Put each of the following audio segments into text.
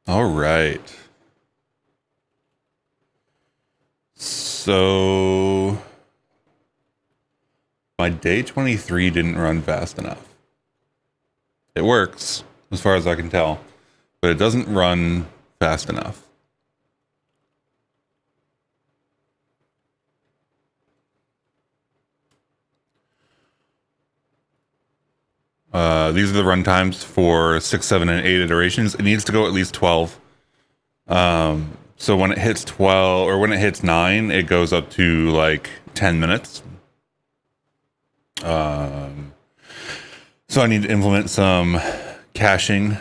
All right. So my day 23 didn't run fast enough. It works as far as I can tell, but it doesn't run fast enough. These are the run times for 6, 7, and 8 iterations. It needs to go at least 12. So when it hits 12 or when it hits 9, it goes up to like 10 minutes. So I need to implement some caching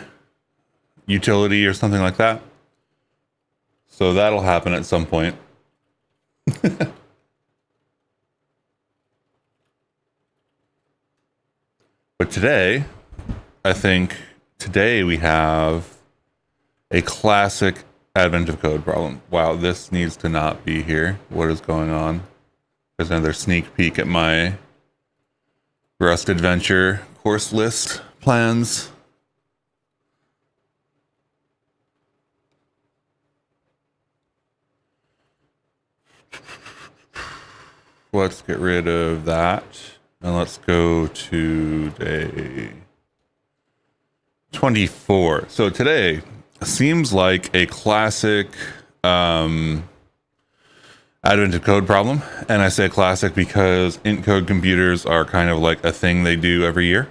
utility or something like that. So that'll happen at some point. But today, I think today we have a classic advent of code problem. Wow, this needs to not be here. What is going on? There's another sneak peek at my Rust Adventure course list plans. Let's get rid of that. And let's go to day 24. So today seems like a classic advent of code problem. And I say classic because int code computers are kind of like a thing they do every year.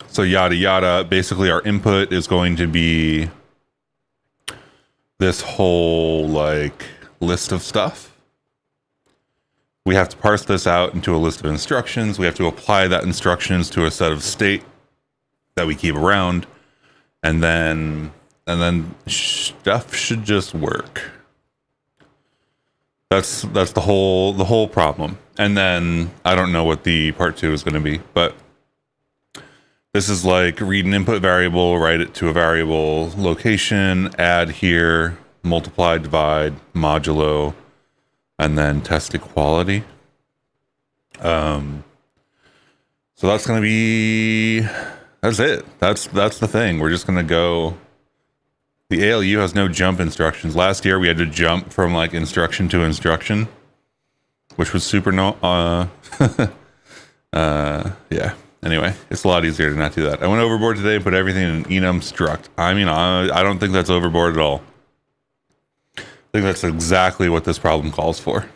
So yada yada, basically our input is going to be this whole like list of stuff. We have to parse this out into a list of instructions. We have to apply that instructions to a set of state that we keep around, and then stuff should just work. That's the whole problem. And then I don't know what the part 2 is going to be, but this is like read an input variable, write it to a variable location, add here, multiply, divide, modulo, and then test equality. So that's going to be, that's it. That's the thing. We're just going to go. The ALU has no jump instructions. Last year we had to jump from like instruction to instruction, which was super yeah. Anyway, it's a lot easier to not do that. I went overboard today and put everything in an enum struct. I mean, I don't think that's overboard at all. I think that's exactly what this problem calls for.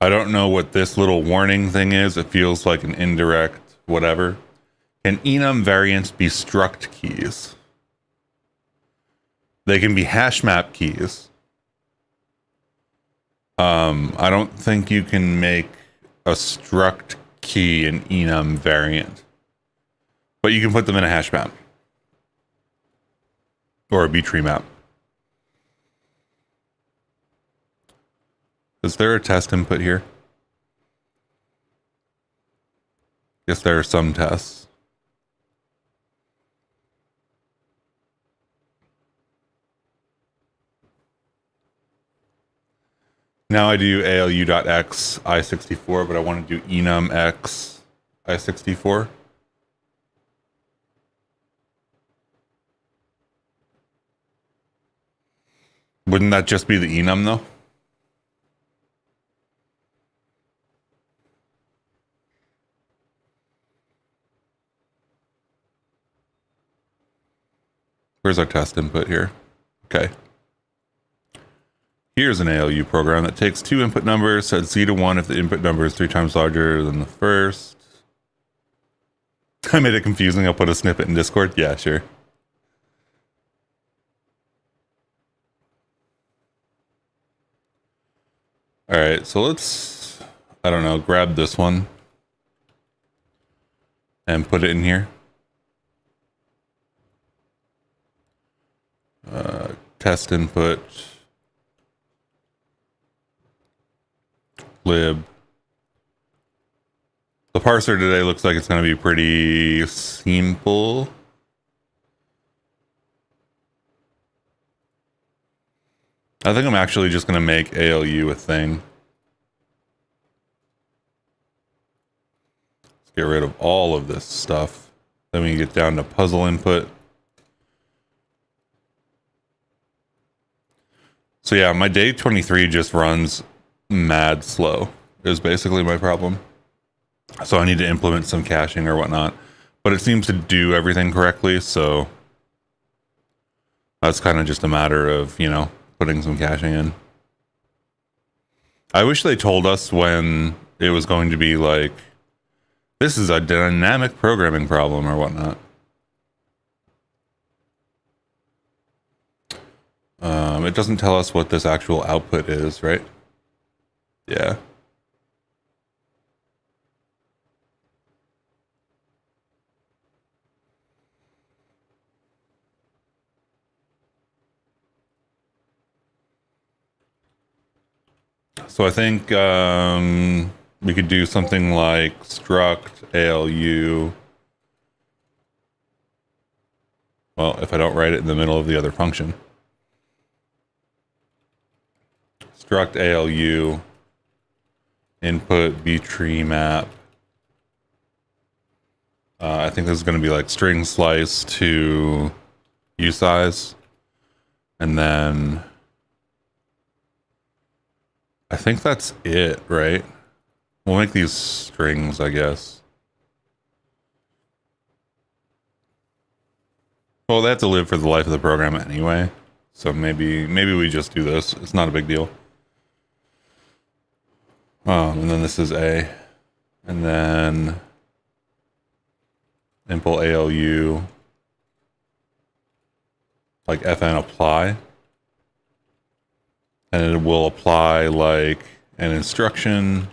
I don't know what this little warning thing is. It feels like an indirect whatever. Can enum variants be struct keys? They can be hash map keys. I don't think you can make a struct key an enum variant, but you can put them in a hash map or a B-tree map. Is there a test input here? Yes, there are some tests. Now I do ALU.x I64, but I want to do enum x I64. Wouldn't that just be the enum though? Where's our test input here? Okay. Here's an ALU program that takes two input numbers, sets Z to 1 if the input number is 3 times larger than the first. I made it confusing. I'll put a snippet in Discord. Yeah, sure. All right, so let's, I don't know, grab this one and put it in here. Test input. Lib. The parser today looks like it's going to be pretty simple. I think I'm actually just going to make ALU a thing. Let's get rid of all of this stuff. Then we get down to puzzle input. So yeah, my day 23 just runs mad slow is basically my problem. So I need to implement some caching or whatnot, but it seems to do everything correctly. So that's kind of just a matter of, you know, putting some caching in. I wish they told us when it was going to be like, this is a dynamic programming problem or whatnot. It doesn't tell us what this actual output is, right? Yeah. So I think we could do something like struct ALU. Well, if I don't write it in the middle of the other function. Struct ALU input btree map. I think this is going to be like string slice to usize. And then I think that's it, right? We'll make these strings, I guess. Well, they have to live for the life of the program anyway. So maybe we just do this. It's not a big deal. And then this is A. And then impl ALU, like fn apply. And it will apply like an instruction,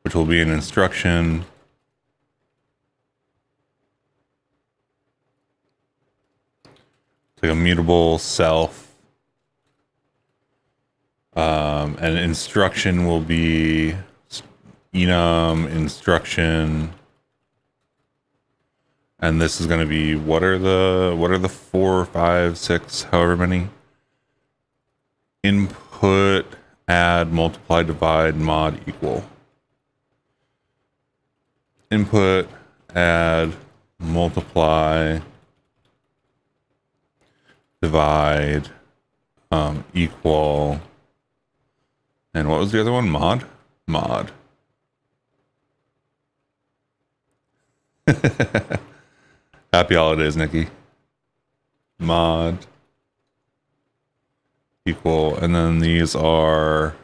which will be an instruction. It's like a mutable self. And instruction will be enum instruction. And this is going to be, what are the 4, 5, 6, however many? Input, add, multiply, divide, mod, equal. Input, add, multiply, divide, equal. And what was the other one? Mod? Mod. Happy holidays, Nikki. Mod. Equal. And then these are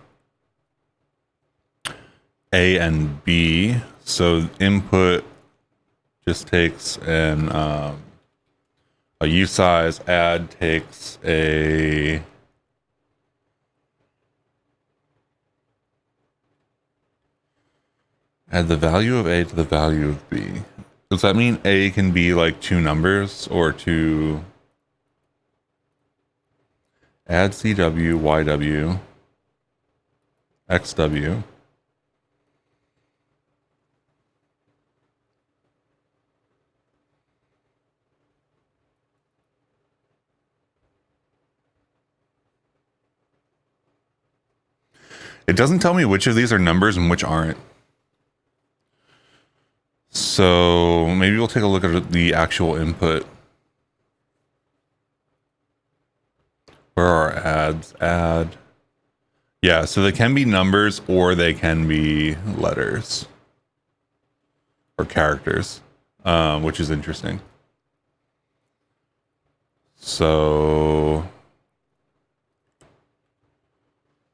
A and B. So input just takes an a usize, add takes a add the value of A to the value of B. Does that mean A can be like two numbers or two? Add CW, YW, XW. It doesn't tell me which of these are numbers and which aren't. So maybe we'll take a look at the actual input. Where are adds? Add. Yeah, so they can be numbers or they can be letters or characters, which is interesting. So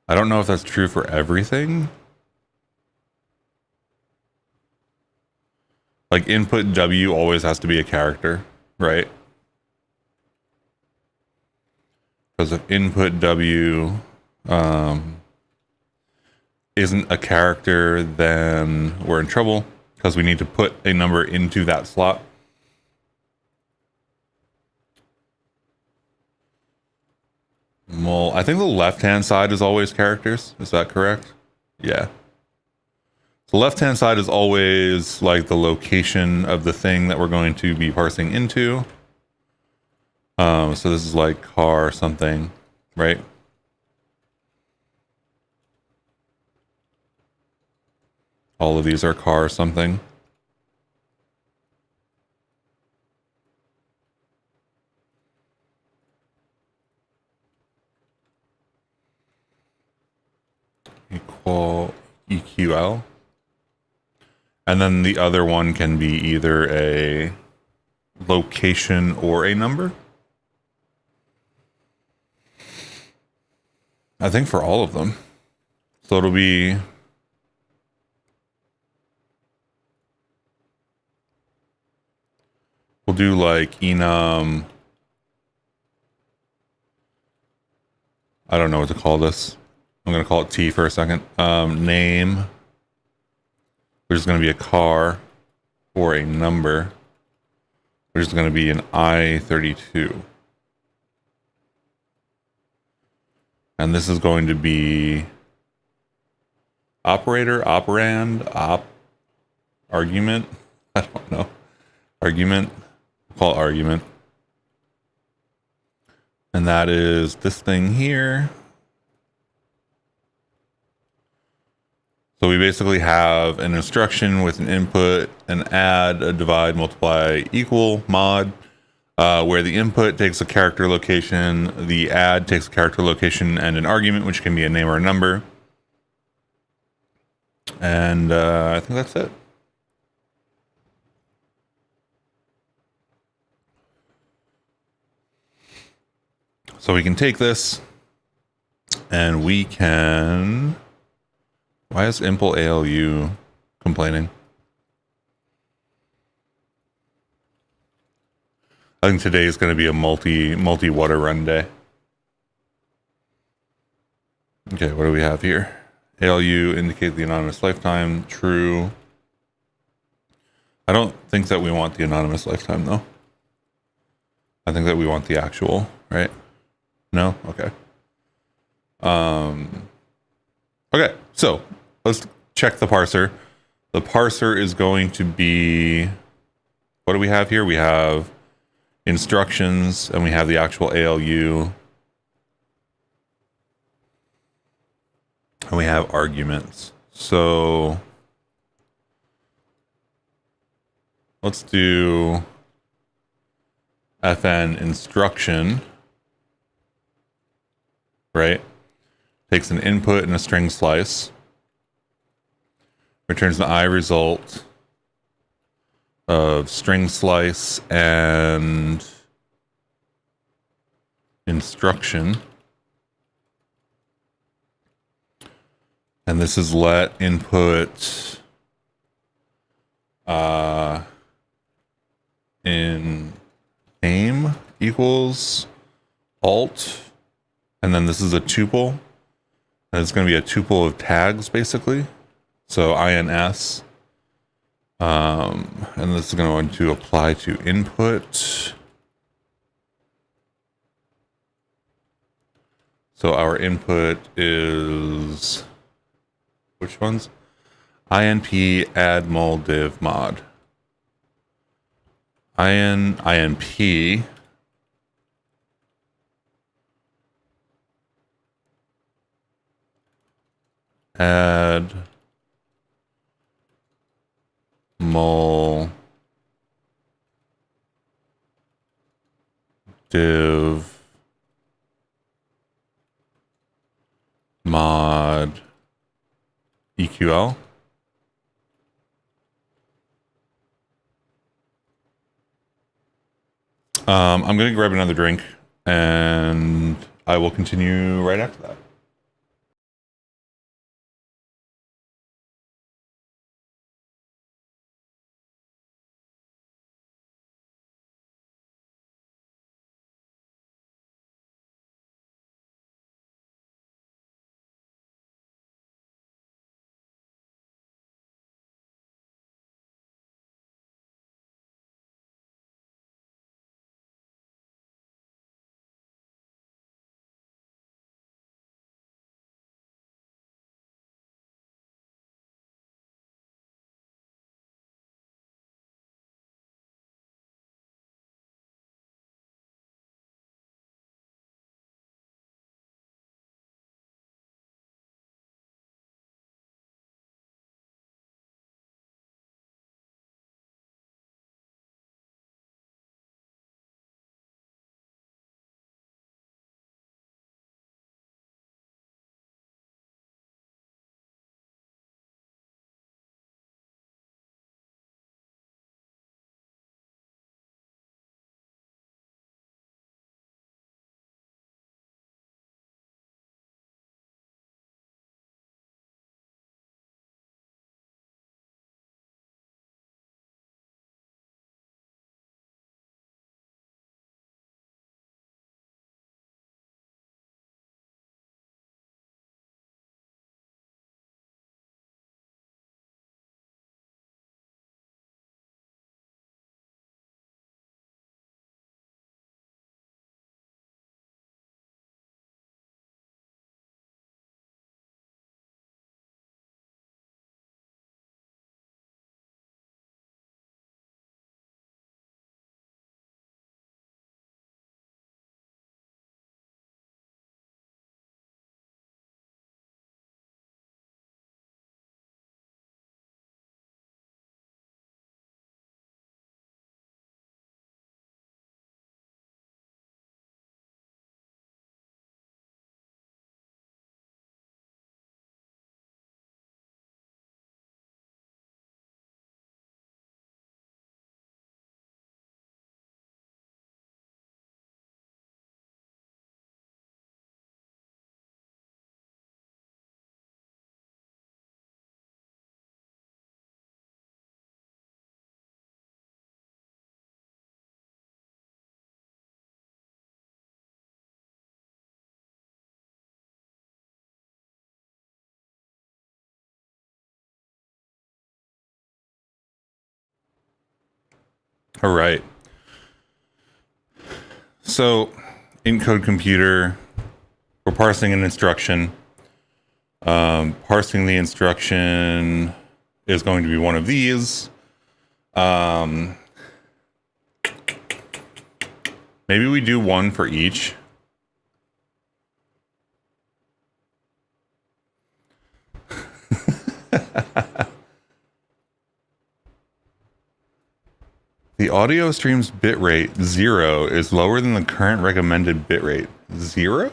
I don't know if that's true for everything. Like input W always has to be a character, right? Because if input W isn't a character, then we're in trouble because we need to put a number into that slot. Well, I think the left-hand side is always characters. Is that correct? Yeah. So left-hand side is always like the location of the thing that we're going to be parsing into. So this is like car something, right? All of these are car something. Equal EQL. And then the other one can be either a location or a number. I think for all of them. So it'll be we'll do like enum. I don't know what to call this. I'm going to call it T for a second. Name. There's going to be a car or a number. There's going to be an I-32. And this is going to be operator, operand, argument. I don't know. Argument. We'll call it argument. And that is this thing here. So we basically have an instruction with an input, an add, a divide, multiply, equal, mod, where the input takes a character location, the add takes a character location and an argument, which can be a name or a number. And I think that's it. So we can take this and we can... Why is impl ALU complaining? I think today is going to be a multi water run day. Okay, what do we have here? ALU indicate the anonymous lifetime. True. I don't think that we want the anonymous lifetime though. I think that we want the actual, right? No? Okay. Okay, so let's check the parser. The parser is going to be, what do we have here? We have instructions and we have the actual ALU. And we have arguments. So let's do FN instruction, right? Takes an input and a string slice, returns an I result of string slice and instruction. And this is let input in name equals alt. And then this is a tuple. And it's going to be a tuple of tags, basically. So INS. And this is going to apply to input. So our input is, which ones? INP add mul div mod. INP add mul div mod EQL. I'm going to grab another drink and I will continue right after that. All right. So in Code Computer, we're parsing an instruction. Parsing the instruction is going to be one of these. Maybe we do one for each. The audio stream's bitrate 0 is lower than the current recommended bitrate. 0?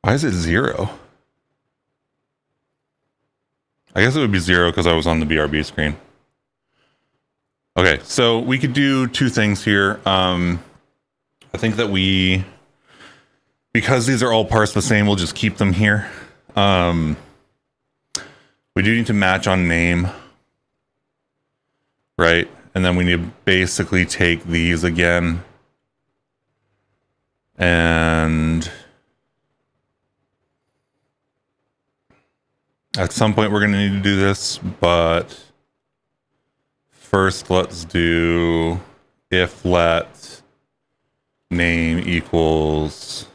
Why is it 0? I guess it would be 0 because I was on the BRB screen. Okay, so we could do two things here. I think that because these are all parsed the same, we'll just keep them here. We do need to match on name, right? And then we need to basically take these again. And at some point we're going to need to do this, but first let's do if let name equals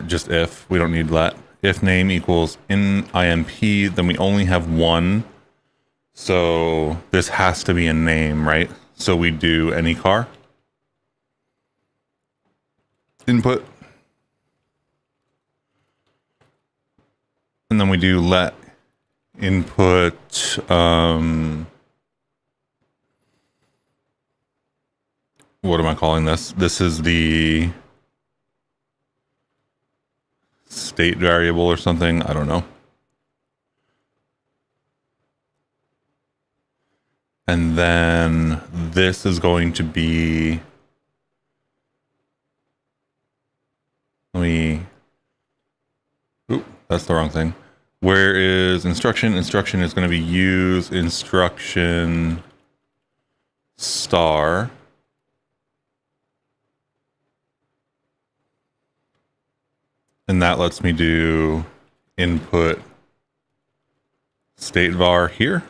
just if. We don't need let. If name equals in IMP, then we only have one. So this has to be a name, right? So we do any car input. And then we do let input what am I calling this? This is the state variable or something. I don't know. And then this is going to be, that's the wrong thing. Where is instruction? Instruction is going to be use instruction star. And that lets me do input state var here.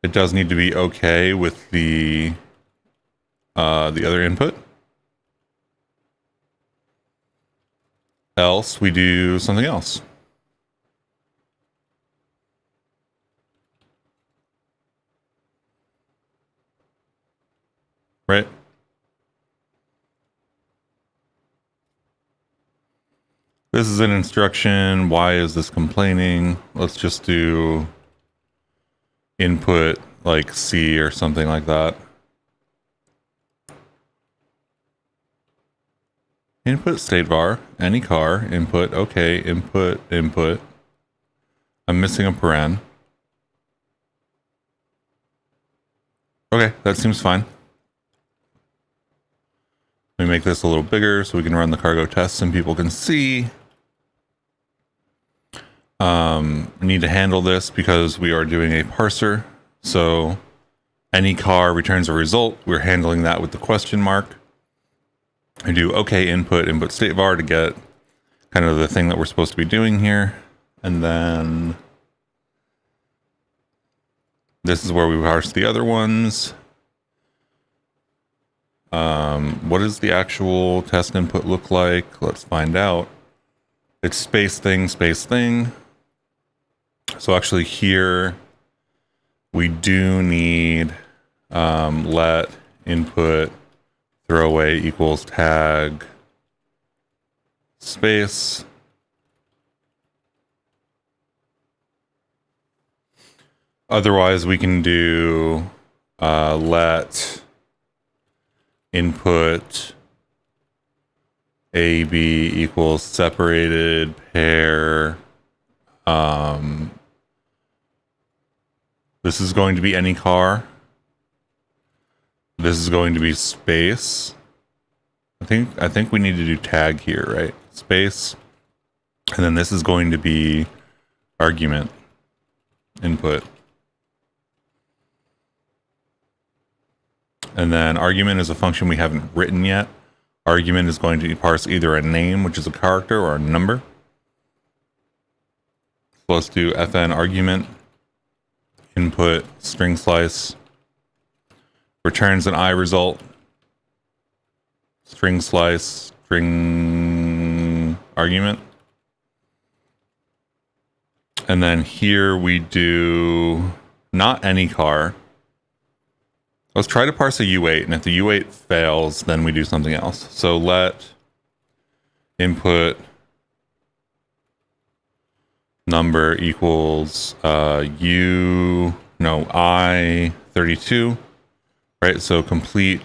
It does need to be okay with the other input. Else we do something else. Right? This is an instruction. Why is this complaining? Let's just do input like C or something like that. Input state var, any car, input, okay, input. I'm missing a paren. Okay, that seems fine. Let me make this a little bigger so we can run the cargo tests and people can see. We need to handle this because we are doing a parser. So any car returns a result. We're handling that with the question mark. I do okay input state var to get kind of the thing that we're supposed to be doing here. And then this is where we parse the other ones. What does the actual test input look like? Let's find out. It's space thing. So actually here we do need let input throwaway equals tag space. Otherwise we can do let input AB equals separated pair. This is going to be any car. This is going to be space. I think we need to do tag here, right? Space. And then this is going to be argument input. And then argument is a function we haven't written yet. Argument is going to parse either a name, which is a character, or a number. So let's do fn argument input string slice returns an I result, string slice, string argument. And then here we do not any car. Let's try to parse a U8, and if the U8 fails, then we do something else. So let input number equals I32, right? So complete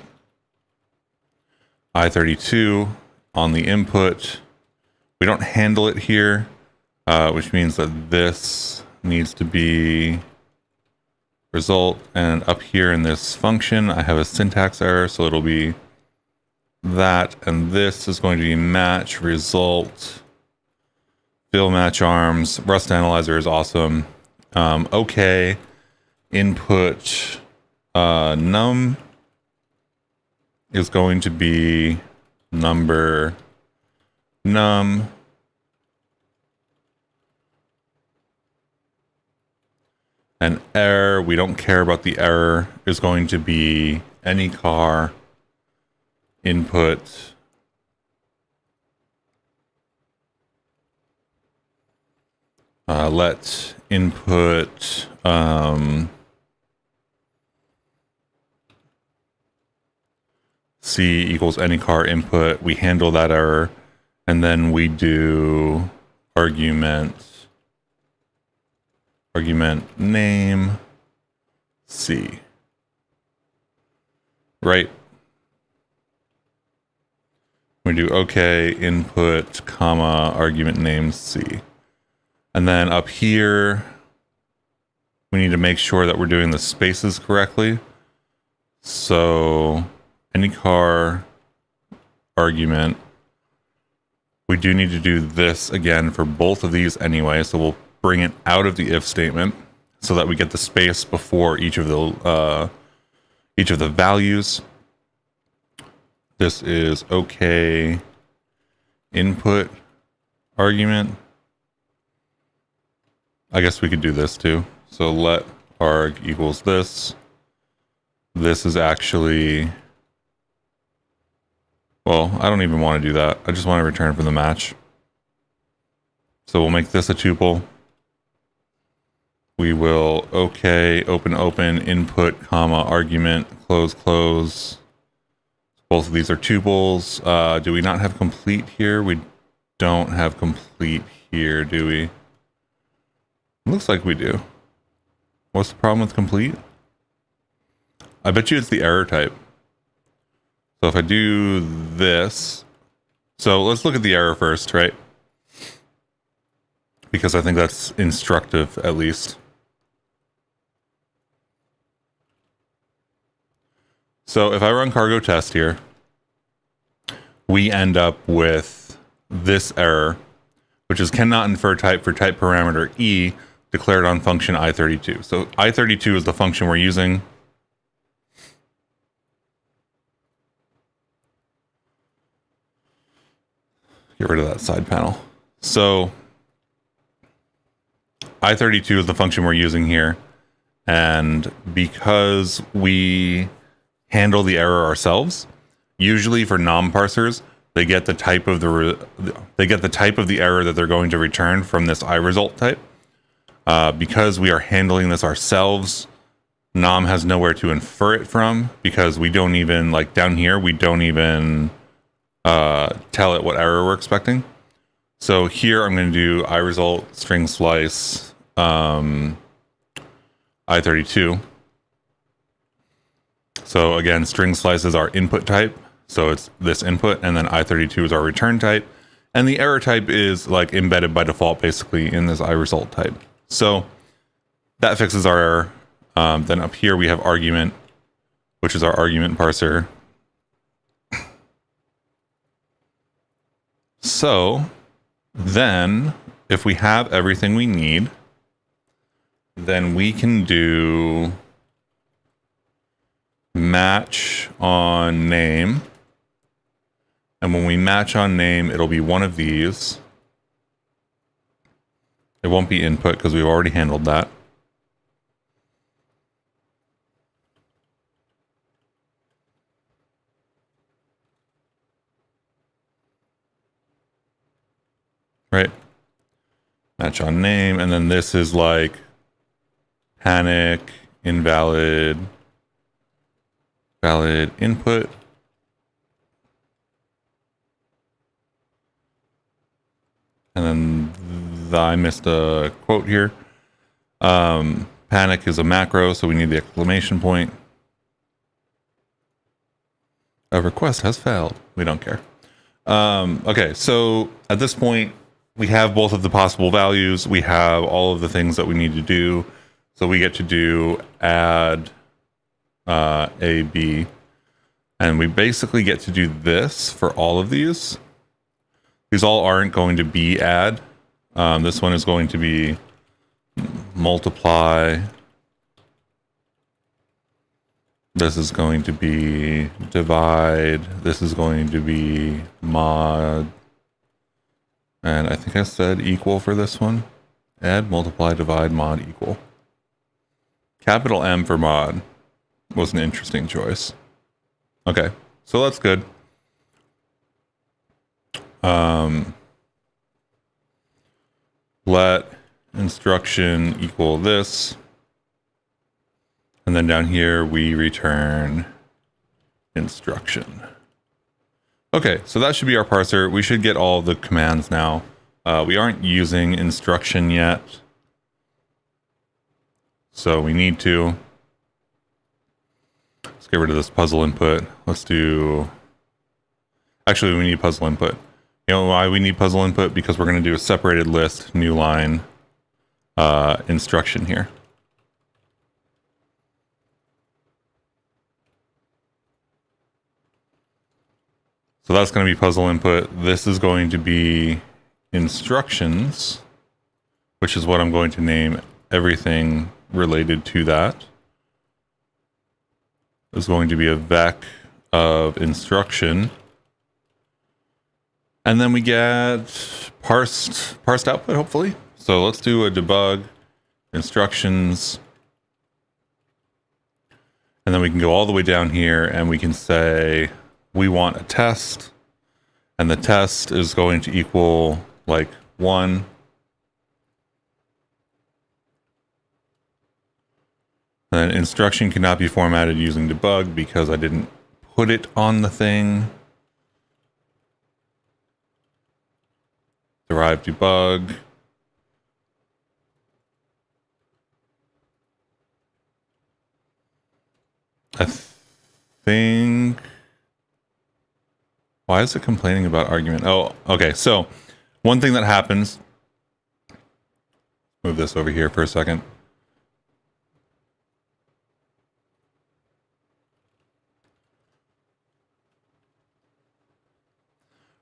I32 on the input. We don't handle it here, which means that this needs to be result, and up here in this function I have a syntax error, so it'll be that, and this is going to be match result fill match arms. Rust analyzer is awesome. Okay, input num is going to be number num, and error, we don't care about the error, is going to be any car input let input C equals any car input. We handle that error, and then we do argument name C, right? We do okay input comma argument name C. And then up here, we need to make sure that we're doing the spaces correctly. So any car argument, we do need to do this again for both of these anyway. So we'll bring it out of the if statement so that we get the space before each of the values. This is okay input argument. I guess we could do this too. So let arg equals this. This is actually, well, I don't even want to do that. I just want to return from the match. So we'll make this a tuple. We will okay open input comma argument close close. Both of these are tuples. Do we not have complete here? We don't have complete here, do we? Looks like we do. What's the problem with complete? I bet you it's the error type. So if I do this, so let's look at the error first, right? Because I think that's instructive, at least. So if I run cargo test here, we end up with this error, which is cannot infer type for type parameter E declared on function I32. So I32 is the function we're using. Get rid of that side panel. So I32 is the function we're using here. And because we handle the error ourselves, usually for non-parsers, they get the type of the error that they're going to return from this iResult type. Because we are handling this ourselves, nom has nowhere to infer it from, because we don't even, like down here, we don't even tell it what error we're expecting. So here I'm going to do iResult string slice I32. So again, string slice is our input type. So it's this input, and then I32 is our return type. And the error type is like embedded by default basically in this iResult type. So that fixes our error. Then up here we have argument, which is our argument parser. So then if we have everything we need, then we can do match on name. And when we match on name, it'll be one of these. It won't be input because we've already handled that. Right? Match on name. And then this is like panic, invalid, valid input. And then I missed a quote here. Panic is a macro, so we need the exclamation point. A request has failed. We don't care. Okay, so at this point, we have both of the possible values. We have all of the things that we need to do. So we get to do add A, B. And we basically get to do this for all of these. These all aren't going to be add. This one is going to be multiply. This is going to be divide. This is going to be mod. And I think I said equal for this one. Add, multiply, divide, mod, equal. Capital M for mod was an interesting choice. Okay, so that's good. Let instruction equal this. And then down here, we return instruction. Okay, so that should be our parser. We should get all the commands now. We aren't using instruction yet. So we need to. Let's get rid of this puzzle input. Let's do... Actually, we need puzzle input. You know why we need puzzle input? Because we're going to do a separated list, new line, instruction here. So that's going to be puzzle input. This is going to be instructions, which is what I'm going to name everything related to that. There's going to be a vec of instruction. And then we get parsed output, hopefully. So let's do a debug instructions. And then we can go all the way down here and we can say we want a test. And the test is going to equal like 1. And instruction cannot be formatted using debug because I didn't put it on the thing. Derive debug. I think... Why is it complaining about argument? Oh, okay. So one thing that happens... Move this over here for a second.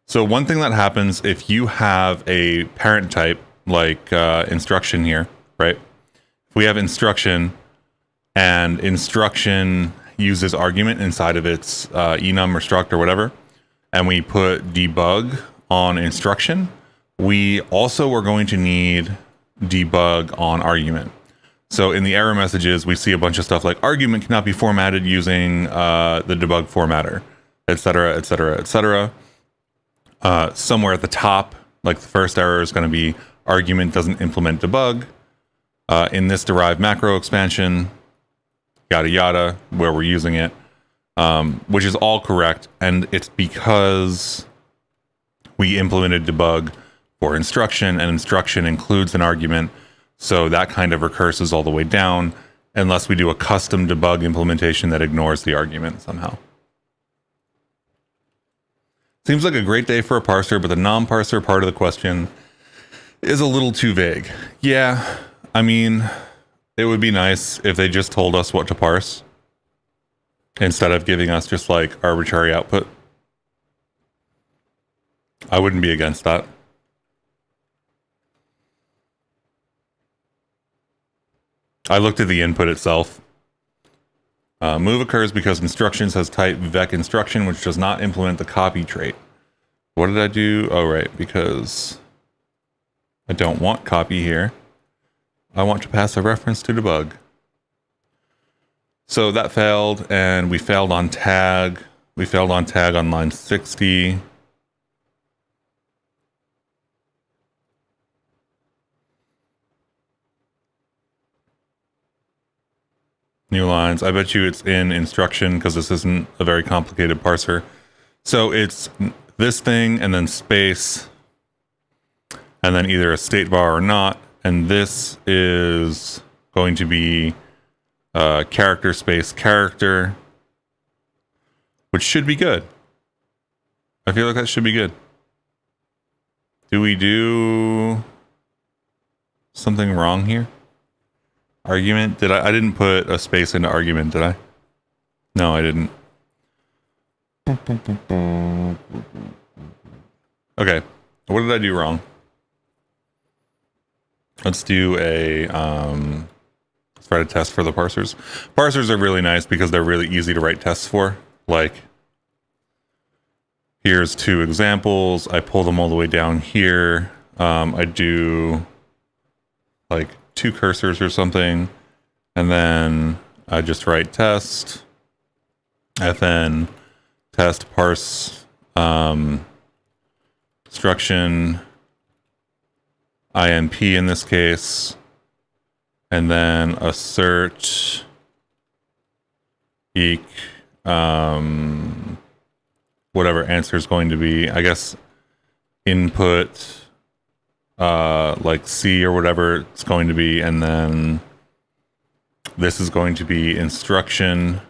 So one thing that happens if you have a parent type, like instruction here, right? If we have instruction and instruction uses argument inside of its enum or struct or whatever, and we put debug on instruction, we also are going to need debug on argument. So in the error messages, we see a bunch of stuff like argument cannot be formatted using the debug formatter, etc., etc., etc. Somewhere at the top, like the first error is going to be argument doesn't implement debug. In this derived macro expansion, yada yada, where we're using it, which is all correct. And it's because we implemented debug for instruction, and instruction includes an argument. So that kind of recurses all the way down, unless we do a custom debug implementation that ignores the argument somehow. Seems like a great day for a parser, but the non-parser part of the question is a little too vague. Yeah, I mean, it would be nice if they just told us what to parse instead of giving us just like arbitrary output. I wouldn't be against that. I looked at the input itself. Move occurs because instructions has type vec instruction, which does not implement the copy trait. What did I do? Oh, right, because I don't want copy here. I want to pass a reference to debug. So that failed, and we failed on tag. We failed on tag on line 60. New lines. I bet you it's in instruction because this isn't a very complicated parser. So it's this thing and then space and then either a state var or not. And this is going to be character space character, which should be good. I feel like that should be good. Do we do something wrong here? Argument? I didn't put a space into argument, did I? No, I didn't. Okay. What did I do wrong? Let's do a let's write a test for the parsers. Parsers are really nice because they're really easy to write tests for. Like, here's 2 examples. I pull them all the way down here. I do like 2 cursors or something, and then I just write test fn test parse instruction imp in this case, and then assert eq whatever answer is going to be, I guess, input like C or whatever it's going to be, and then this is going to be instruction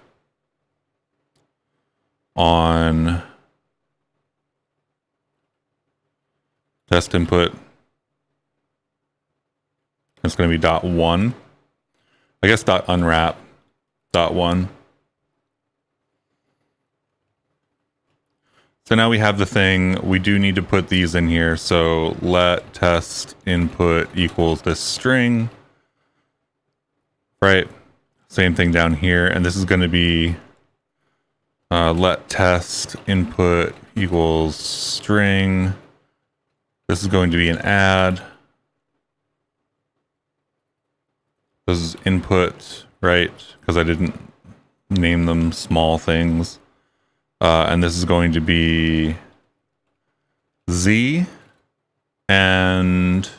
on test input. It's going to be .1. I guess .unwrap .1. So now we have the thing. We do need to put these in here. So let test input equals this string. Right. Same thing down here. And this is going to be let test input equals string. This is going to be an add. This is input, right? Because I didn't name them small things. And this is going to be Z and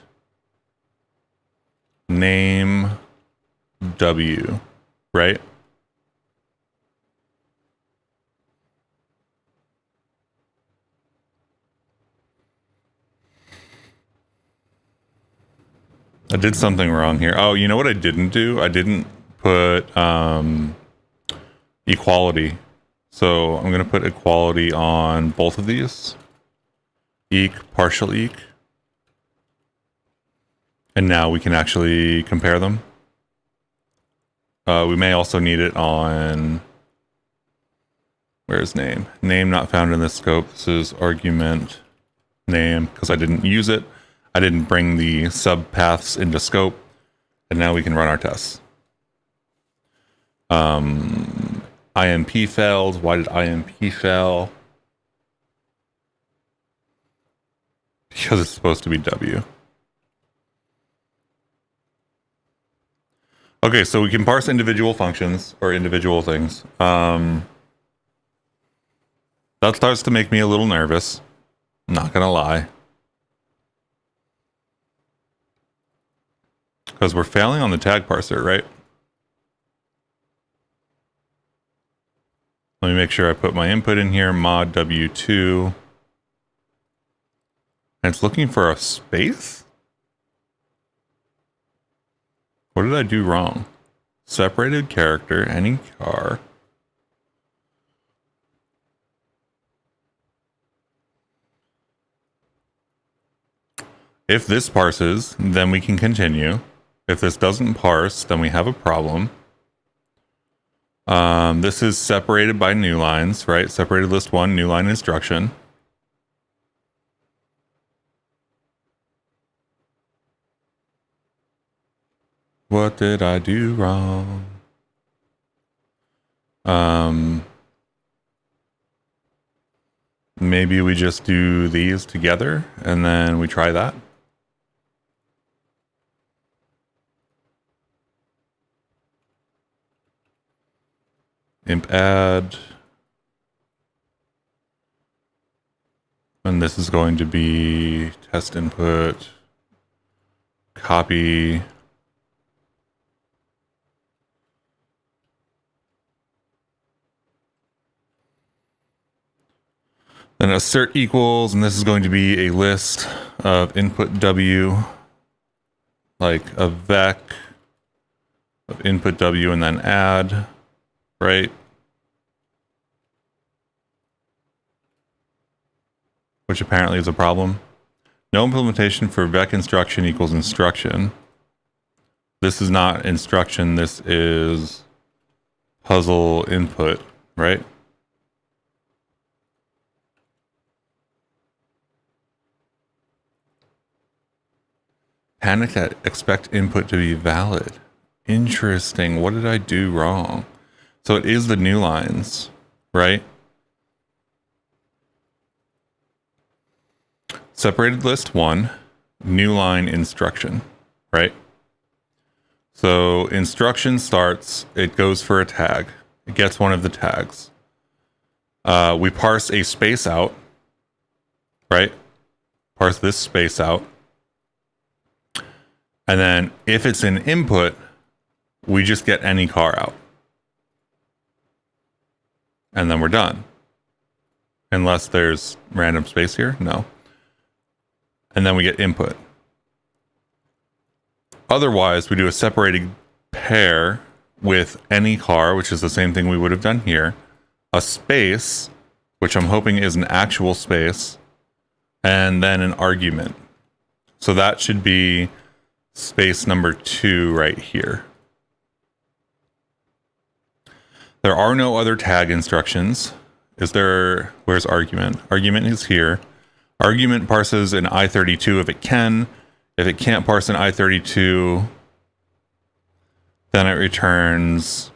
name W, right? I did something wrong here. Oh, you know what I didn't do? I didn't put equality. So I'm going to put equality on both of these. Eq, partial eq. And now we can actually compare them. We may also need it on, where's name? Name not found in this scope. This is argument name because I didn't use it. I didn't bring the subpaths into scope, and now we can run our tests. IMP failed. Why did IMP fail? Because it's supposed to be W. Okay, so we can parse individual functions or individual things. That starts to make me a little nervous. I'm not gonna lie. Because we're failing on the tag parser, right? Let me make sure I put my input in here, mod W2. And it's looking for a space? What did I do wrong? Separated character, any car. If this parses, then we can continue. If this doesn't parse, then we have a problem. This is separated by new lines, right? Separated list 1, new line instruction. What did I do wrong? Maybe we just do these together and then we try that. imp add. And this is going to be test input, copy. Then assert equals, and this is going to be a list of input W, like a vec of input W and then add, right? Which apparently is a problem. No implementation for vec instruction equals instruction. This is not instruction, this is puzzle input, right? Panic at expect input to be valid. Interesting. What did I do wrong? So it is the new lines, right? Separated list 1, new line instruction, right? So instruction starts, it goes for a tag. It gets one of the tags. We parse a space out, right? Parse this space out. And then if it's an input, we just get any car out. And then we're done. Unless there's random space here, no. And then we get input. Otherwise, we do a separated pair with any car, which is the same thing we would have done here. A space, which I'm hoping is an actual space. And then an argument. So that should be space number 2 right here. There are no other tag instructions. Is there? Where's argument? Argument is here. Argument parses an I32 if it can. If it can't parse an I32, then it returns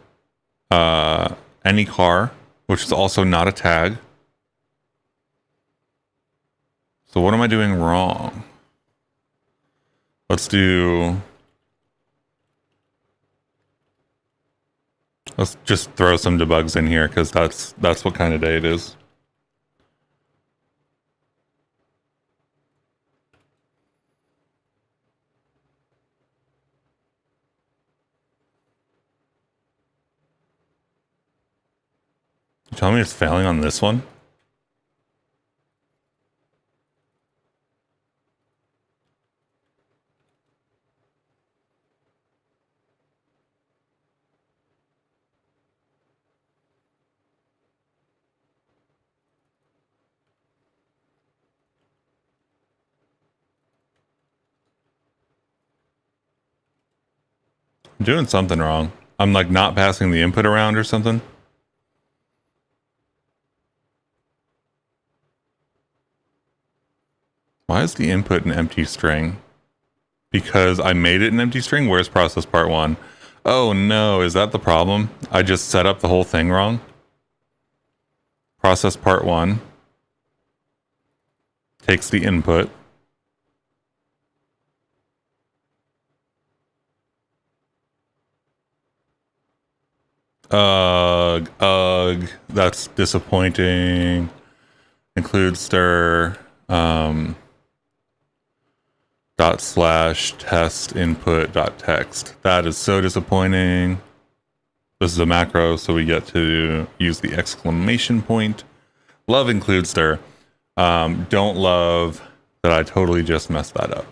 any car, which is also not a tag. So what am I doing wrong? Let's just throw some debugs in here because that's what kind of day it is. You telling me it's failing on this one? I'm doing something wrong. I'm like not passing the input around or something. Why is the input an empty string? Because I made it an empty string? Where's process part 1? Oh no, is that the problem? I just set up the whole thing wrong. Process part 1 takes the input. Ugh, that's disappointing. Include stir /test input text. That is so disappointing. This is a macro, so we get to use the exclamation point. Love include stir. Don't love that I totally just messed that up.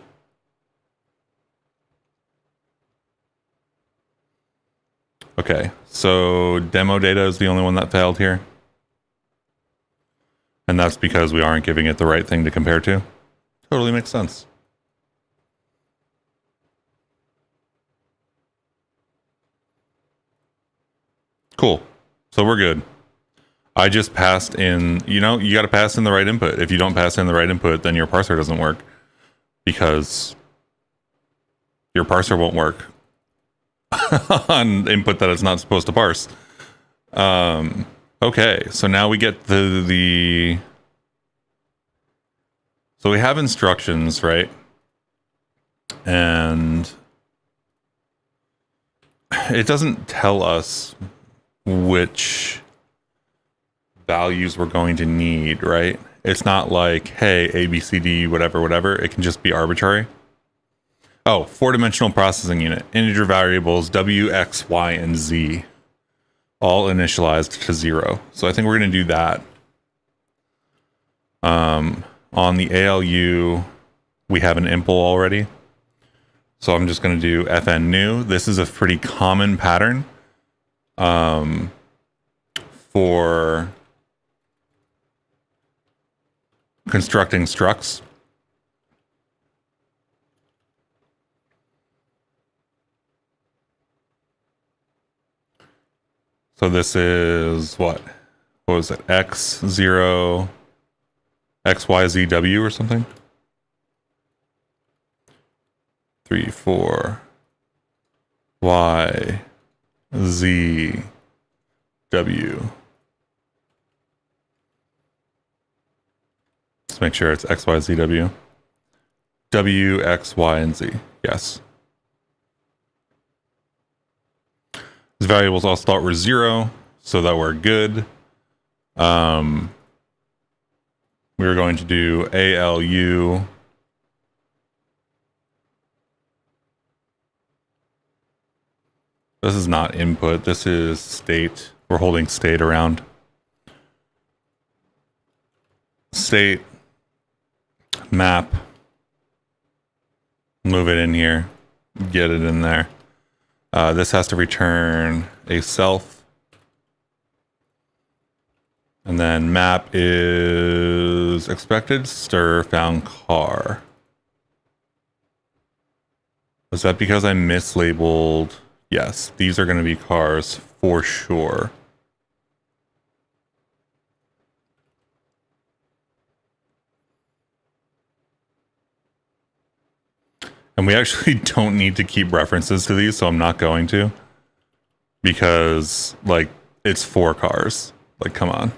Okay, so demo data is the only one that failed here. And that's because we aren't giving it the right thing to compare to. Totally makes sense. Cool. So we're good. I just passed in, you know, you got to pass in the right input. If you don't pass in the right input, then your parser doesn't work because your parser won't work on input that it's not supposed to parse. Okay, so now we get the so we have instructions, right? And it doesn't tell us which values we're going to need, right? It's not like, hey, A, B, C, D, whatever, whatever. It can just be arbitrary. Oh, four-dimensional processing unit. Integer variables W, X, Y, and Z. All initialized to 0. So I think we're going to do that. On the ALU, we have an impl already. So I'm just going to do fn new. This is a pretty common pattern for constructing structs. So this is what was it? X0, XYZW or something? 3, 4, Y, Z, W. Let's make sure it's X, Y, Z, W. W, X, Y, and Z. Yes. These variables all start with 0, so that we're good. We're going to do ALU. This is not input. This is state. We're holding state around. State. Map. Move it in here. Get it in there. This has to return a self. And then map is expected stir found car. Is that because I mislabeled? Yes, these are going to be cars for sure. And we actually don't need to keep references to these, so I'm not going to. Because, like, it's 4 cars. Like, come on.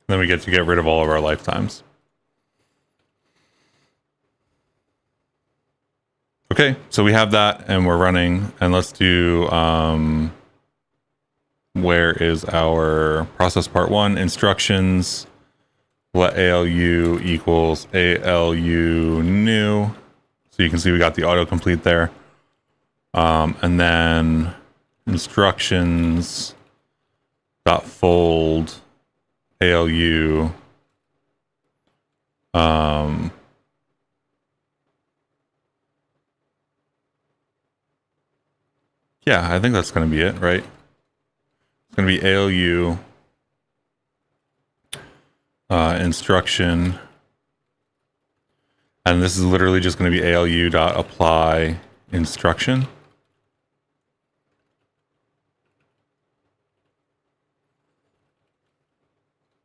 Then we get to get rid of all of our lifetimes. Okay, so we have that, and we're running. And let's do... where is our process part 1? Instructions. Let ALU equals ALU new. So you can see we got the autocomplete there. And then instructions dot fold ALU. Yeah, I think that's going to be it, right? It's going to be ALU instruction. And this is literally just going to be ALU dot apply instruction.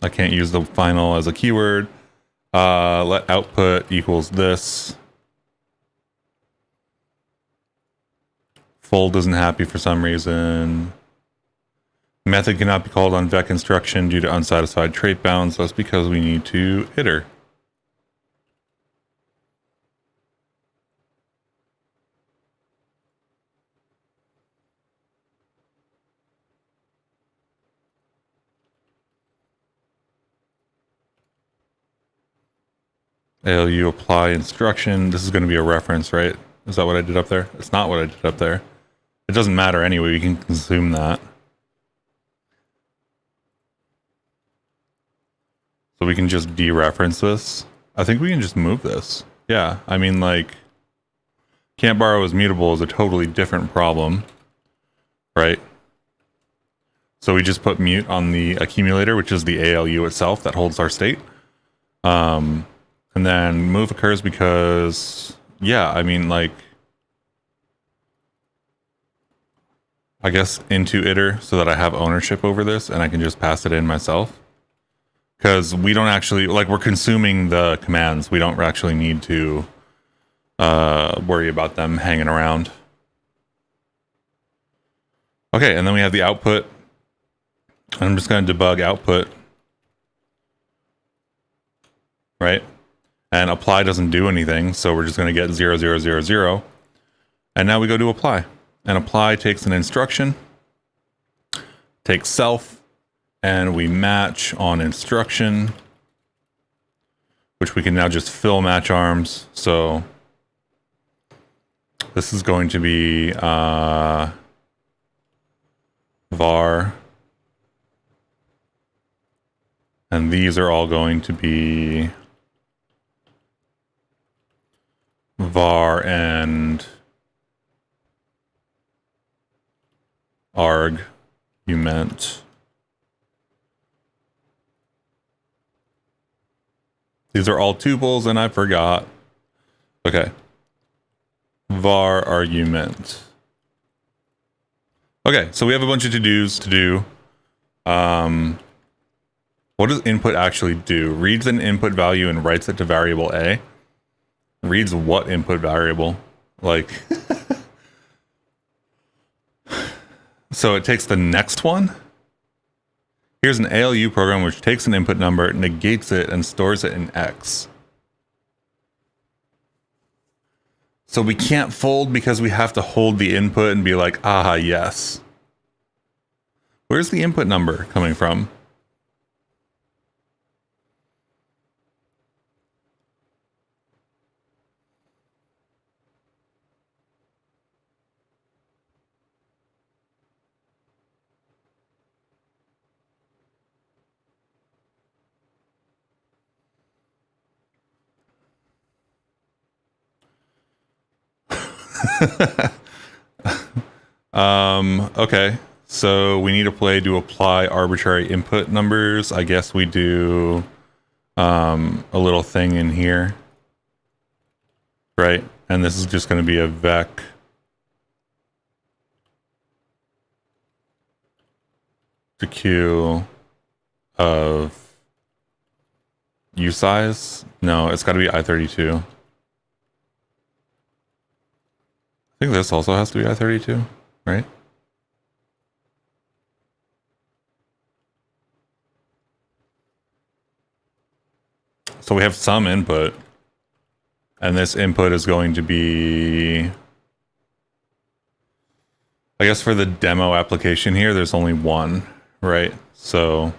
I can't use the final as a keyword. Let output equals this. Fold isn't happy for some reason. Method cannot be called on vec instruction due to unsatisfied trait bounds. That's because we need to iter. ALU apply instruction. This is going to be a reference, right? Is that what I did up there? It's not what I did up there. It doesn't matter anyway. We can consume that. So we can just dereference this. I think we can just move this. Yeah, I mean, like, can't borrow as mutable is a totally different problem, right? So we just put mute on the accumulator, which is the ALU itself that holds our state. And then move occurs because, yeah, I mean, like, I guess into iter so that I have ownership over this and I can just pass it in myself. Because we don't actually, like, we're consuming the commands. We don't actually need to worry about them hanging around. Okay, and then we have the output. I'm just going to debug output. Right? And apply doesn't do anything, so we're just going to get 0, 0, 0, 0. And now we go to apply. And apply takes an instruction, takes self, and we match on instruction, which we can now just fill match arms. So this is going to be var. And these are all going to be var and arg, you meant. These are all tuples, and I forgot. Okay. Var argument. Okay, so we have a bunch of to-dos to do. What does input actually do? Reads an input value and writes it to variable A. Reads what input variable? Like... So it takes the next one. Here's an ALU program which takes an input number, negates it, and stores it in X. So we can't fold because we have to hold the input and be like, aha, yes. Where's the input number coming from? Okay, so we need a play to apply arbitrary input numbers. I guess we do a little thing in here, right? And this is just going to be a vec to q of u size. No, it's got to be I32. I think this also has to be I32, right? So we have some input, and this input is going to be, I guess for the demo application here, there's only one, right? So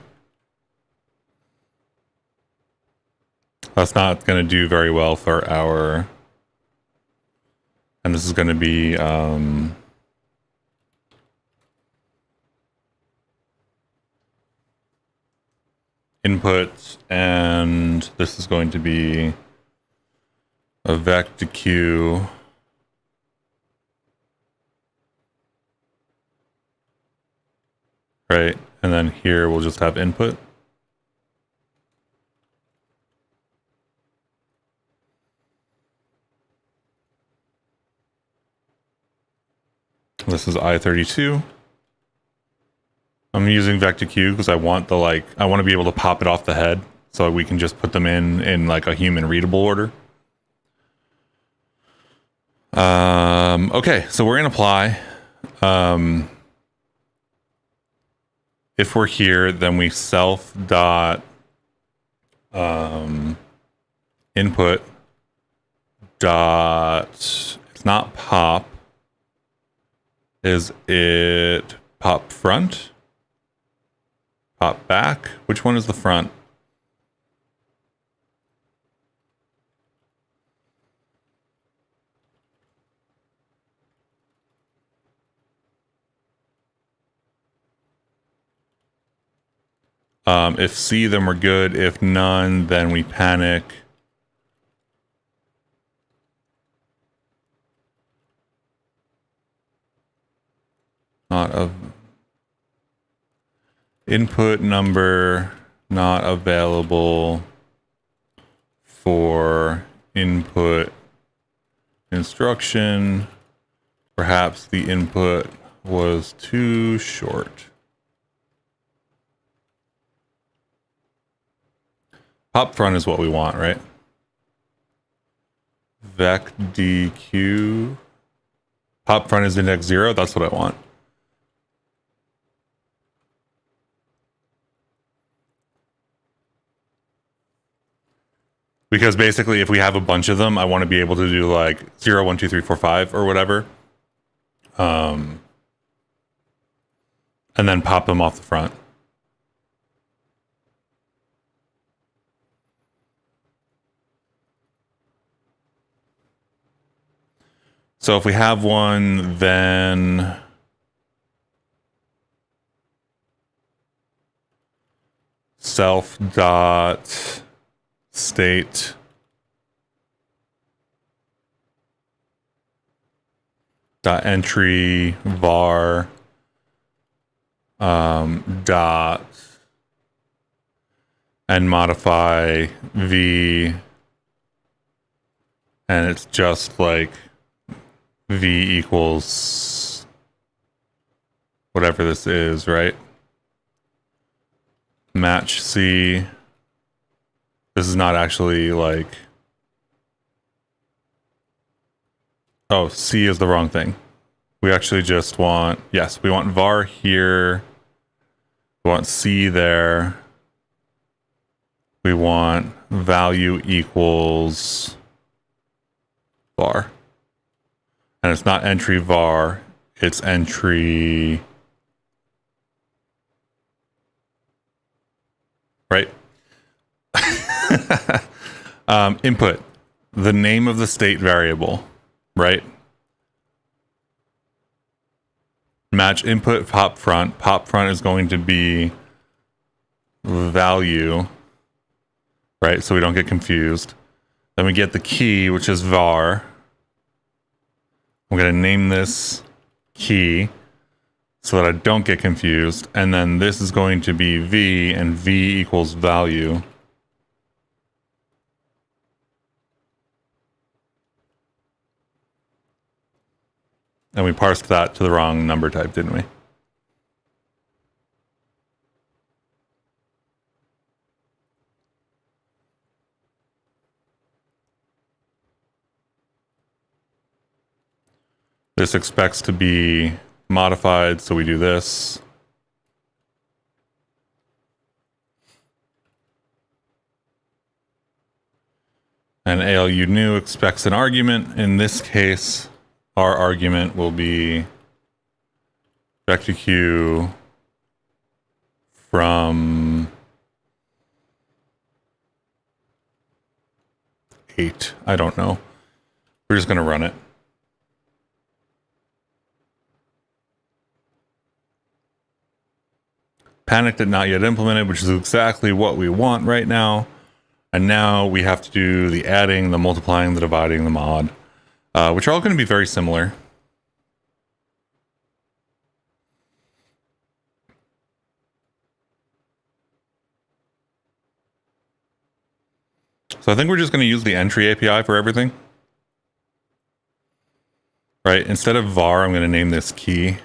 that's not going to do very well for our... And this is going to be input, and this is going to be a vec to q right, and then here we'll just have input. This is I32. I'm using vec to q because I want the I want to be able to pop it off the head so we can just put them in like a human readable order. Okay, so we're in apply. If we're here, then we self dot input dot, it's not pop. Is it pop front? Pop back? Which one is the front? If C, then we're good. If none, then we panic. Not of input number not available for input instruction. Perhaps the input was too short. Pop front is what we want, right? Vec dq. Pop front is index 0. That's what I want. Because basically, if we have a bunch of them, I want to be able to do like 0, 1, 2, 3, 4, 5 or whatever. And then pop them off the front. So if we have one, then self dot state dot entry var dot and modify v, and it's just like v equals whatever this is, right? Match C. This is not actually like, oh, C is the wrong thing. We actually just want, yes, we want var here. We want C there. We want value equals var. And it's not entry var, it's entry, right? Input, the name of the state variable, right? Match input pop front. Pop front is going to be value, right? So we don't get confused. Then we get the key, which is var. I'm going to name this key so that I don't get confused. And then this is going to be v, and v equals value. And we parsed that to the wrong number type, didn't we? This expects to be modified, so we do this. And ALU new expects an argument. In this case, our argument will be vector q from 8. I don't know. We're just going to run it. Panic did not yet implemented, which is exactly what we want right now. And now we have to do the adding, the multiplying, the dividing, the mod, which are all going to be very similar. So I think we're just going to use the entry API for everything. Right? Instead of var, I'm going to name this key.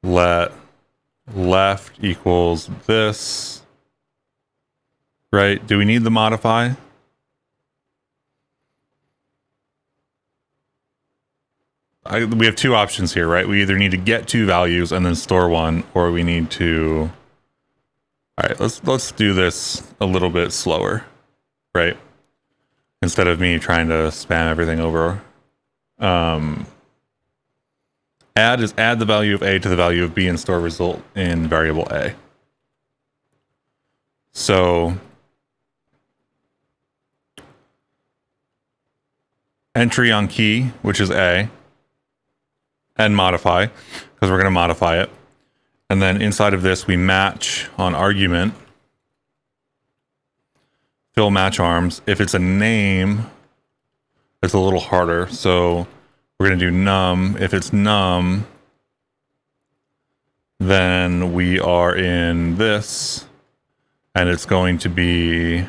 Let left equals this, right? Do we need the modify? We have two options here, right? We either need to get two values and then store one, or we need to. All right, let's do this a little bit slower, right? Instead of me trying to spam everything over. Add is add the value of A to the value of B and store result in variable A. So entry on key, which is A, and modify, because we're going to modify it. And then inside of this, we match on argument, fill match arms. If it's a name, it's a little harder. So we're going to do num. If it's num, then we are in this, and it's going to be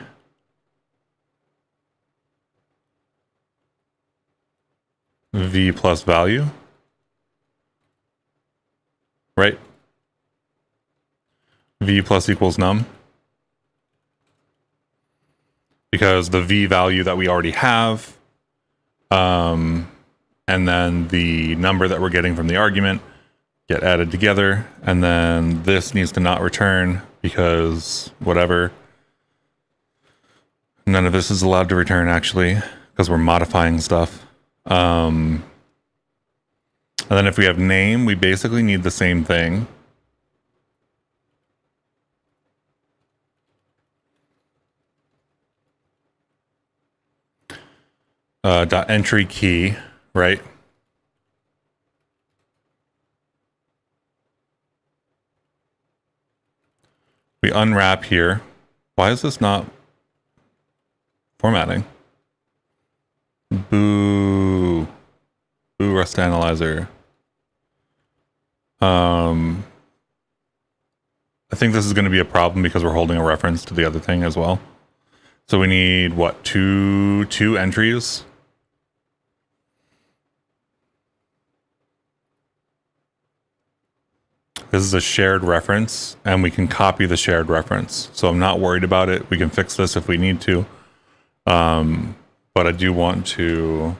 v plus value, right? V plus equals num, because the v value that we already have And then the number that we're getting from the argument get added together. And then this needs to not return because whatever. None of this is allowed to return actually because we're modifying stuff. And then if we have name, we basically need the same thing. Dot entry key, right? We unwrap here. Why is this not formatting? Boo. Boo Rust Analyzer. I think this is going to be a problem because we're holding a reference to the other thing as well. So we need, what, two entries? This is a shared reference, and we can copy the shared reference. So I'm not worried about it. We can fix this if we need to. But I do want to...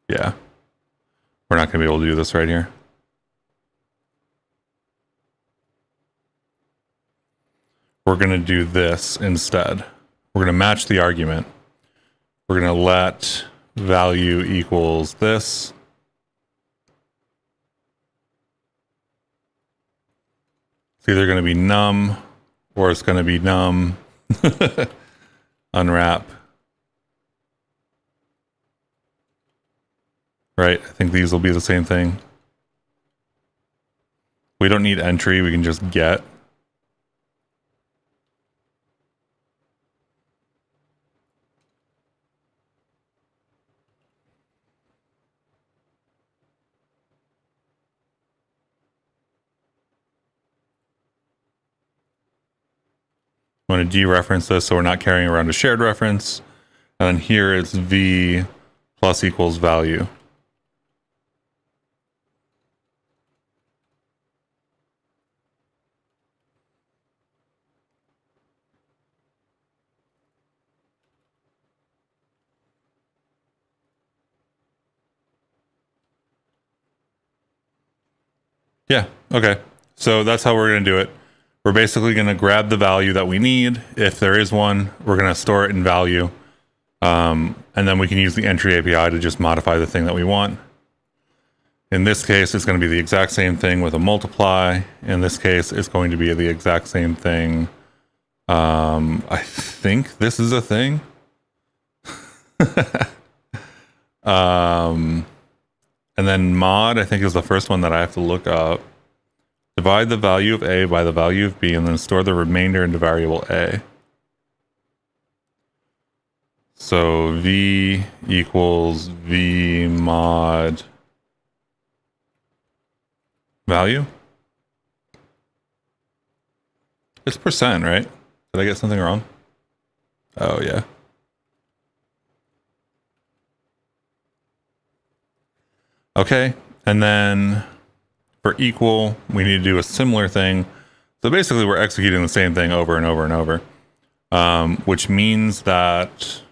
Yeah. We're not going to be able to do this right here. We're going to do this instead. We're going to match the argument. We're going to let value equals this. It's either going to be num or it's going to be num. Unwrap. Right, I think these will be the same thing. We don't need entry, we can just get. I'm going to dereference this so we're not carrying around a shared reference. And then here it's v plus equals value. Yeah, okay. So that's how we're going to do it. We're basically going to grab the value that we need. If there is one, we're going to store it in value. And then we can use the entry API to just modify the thing that we want. In this case, it's going to be the exact same thing with a multiply. In this case, it's going to be the exact same thing. I think this is a thing. And then mod, I think, is the first one that I have to look up. Divide the value of A by the value of B and then store the remainder into variable A. So V equals V mod value. It's percent, right? Did I get something wrong? Oh, yeah. Okay, and then for equal, we need to do a similar thing. So basically, we're executing the same thing over and over and over, which means that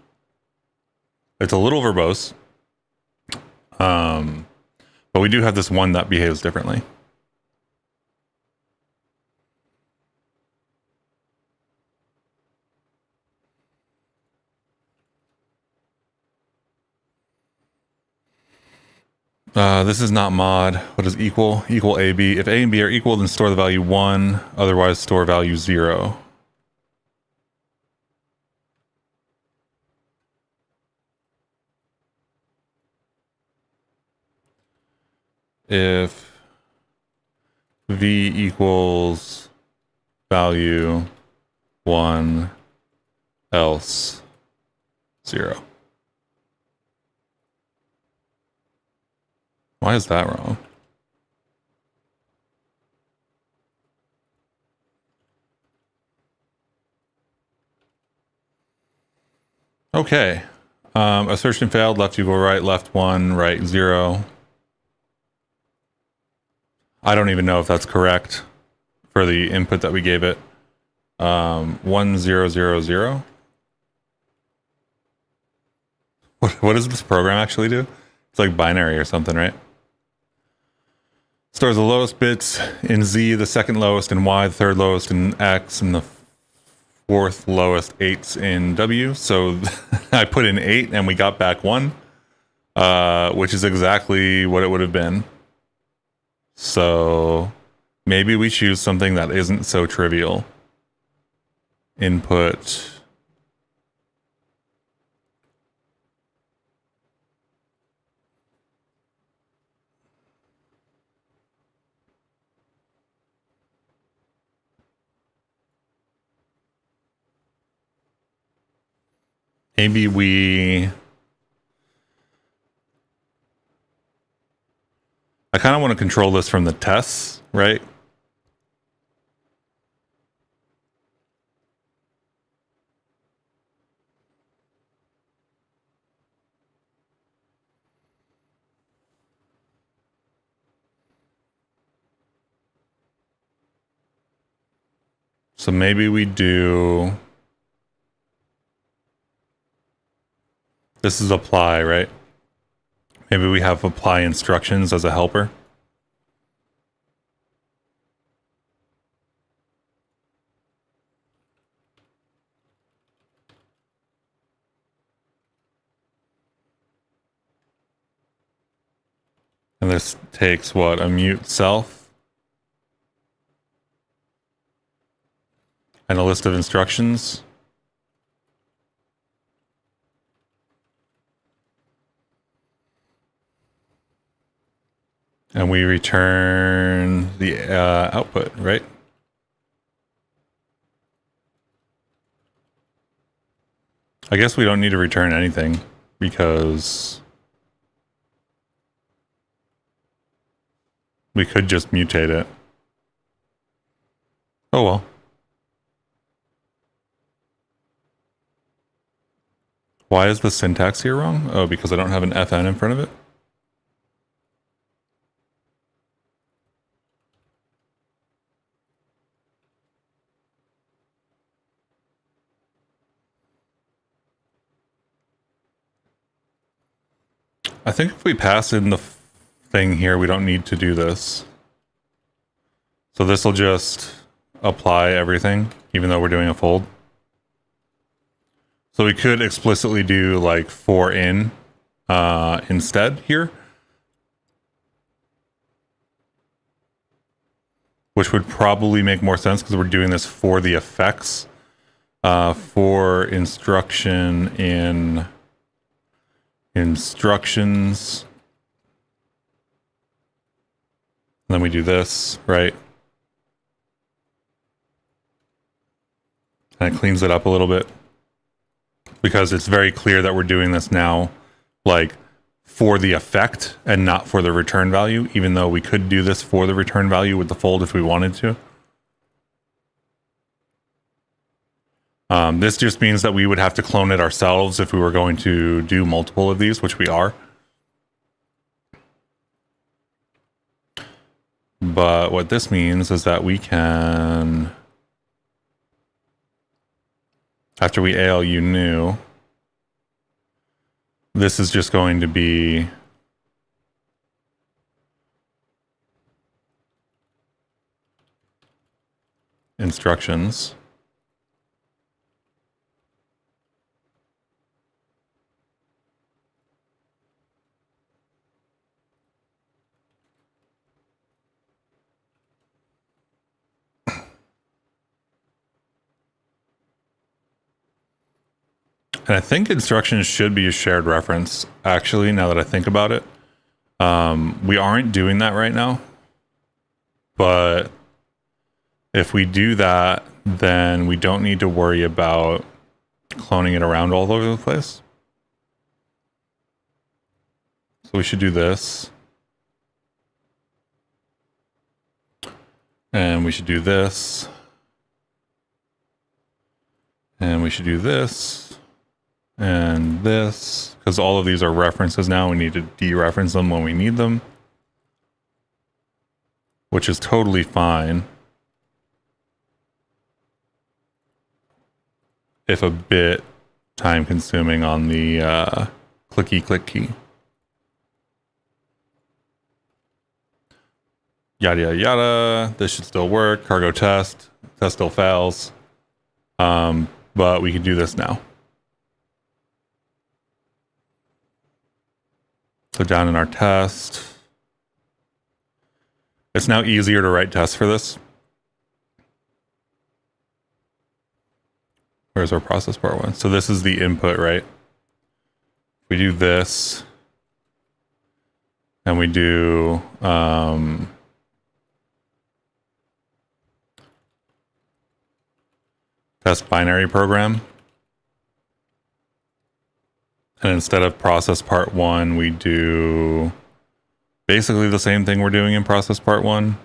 it's a little verbose, but we do have this one that behaves differently. This is not mod. What is equal? Equal A, B. If A and B are equal, then store the value 1. Otherwise, store value 0. If V equals value 1, else 0. Why is that wrong? Okay. Assertion failed, left equal right, left 1, right 0. I don't even know if that's correct for the input that we gave it. 1 0 0 0. What does this program actually do? It's like binary or something, right? Stores the lowest bits in Z, the second lowest in Y, the third lowest in X, and the fourth lowest 8s in W. So I put in 8 and we got back 1, which is exactly what it would have been. So maybe we choose something that isn't so trivial. Input. Maybe I kind of want to control this from the tests, right? So maybe we do, this is apply, right? Maybe we have apply instructions as a helper. And this takes what? A mute self and a list of instructions. And we return the output, right? I guess we don't need to return anything because we could just mutate it. Oh well. Why is the syntax here wrong? Oh, because I don't have an FN in front of it. I think if we pass in the thing here, we don't need to do this. So this will just apply everything, even though we're doing a fold. So we could explicitly do like for in instead here, which would probably make more sense because we're doing this for the effects. For instruction in instructions. And then we do this, right? And it cleans it up a little bit because it's very clear that we're doing this now like for the effect and not for the return value, even though we could do this for the return value with the fold if we wanted to. This just means that we would have to clone it ourselves if we were going to do multiple of these, which we are. But what this means is that we can, after we ALU new, this is just going to be instructions. And I think instructions should be a shared reference, actually, now that I think about it. We aren't doing that right now. But if we do that, then we don't need to worry about cloning it around all over the place. So we should do this. And we should do this. And we should do this. And this, because all of these are references now. We need to dereference them when we need them, which is totally fine. If a bit time consuming on the clicky click key. Yada, yada, yada. This should still work. Cargo test. Test still fails. But we can do this now. So down in our test, it's now easier to write tests for this. Where's our process part one? So this is the input, right? We do this, and we do test binary program. And instead of process part one, we do basically the same thing we're doing in process part one.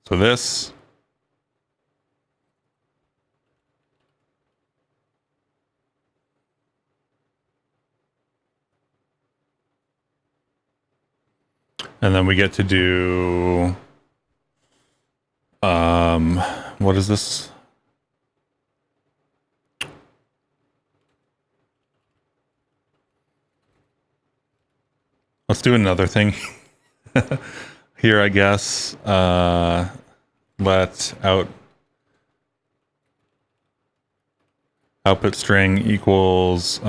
So this, and then we get to do, what is this? Let's do another thing here, I guess. Let output string equals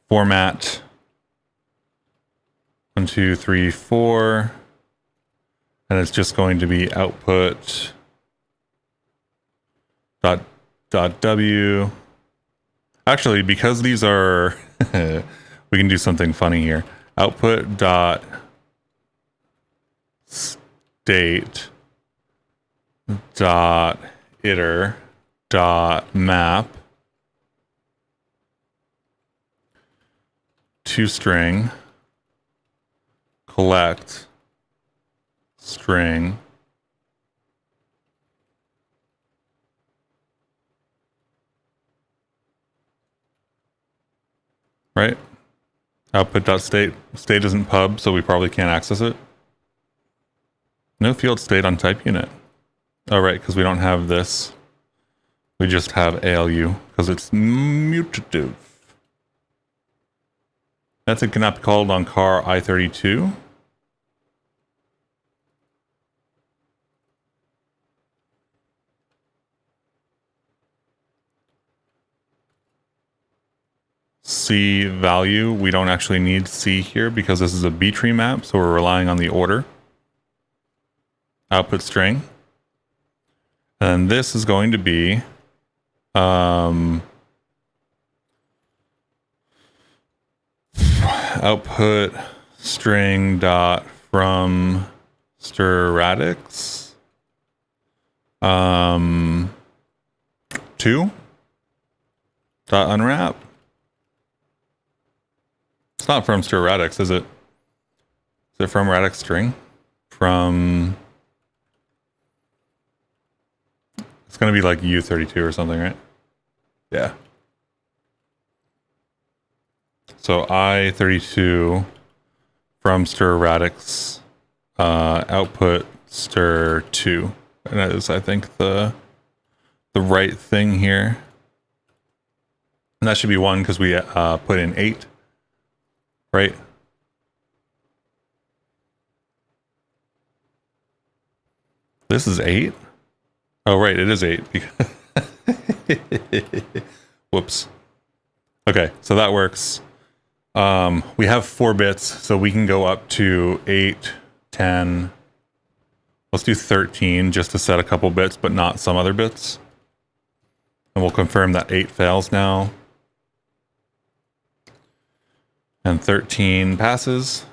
format 1, 2, 3, 4, and it's just going to be output dot w. Actually, because these are we can do something funny here. Output dot state dot iter dot map to string collect string right. Output dot state isn't pub, so we probably can't access it. No field state on type unit. Oh, right, because we don't have this. We just have ALU because it's mutative. Method cannot be called on car I-32. C value, we don't actually need C here because this is a B tree map, so we're relying on the order. Output string. And this is going to be output string dot from sterradix 2 dot unwrap. It's not from sterradix, is it? Is it from radix string? From, it's going to be like U32 or something, right? Yeah. So I32 from sterradix output stir2. And that is, I think, the right thing here. And that should be 1 because we put in 8, right? This is 8? Oh, right, it is 8. Whoops. Okay, so that works. We have 4 bits, so we can go up to 8, 10. Let's do 13 just to set a couple bits, but not some other bits. And we'll confirm that 8 fails now. And 13 passes.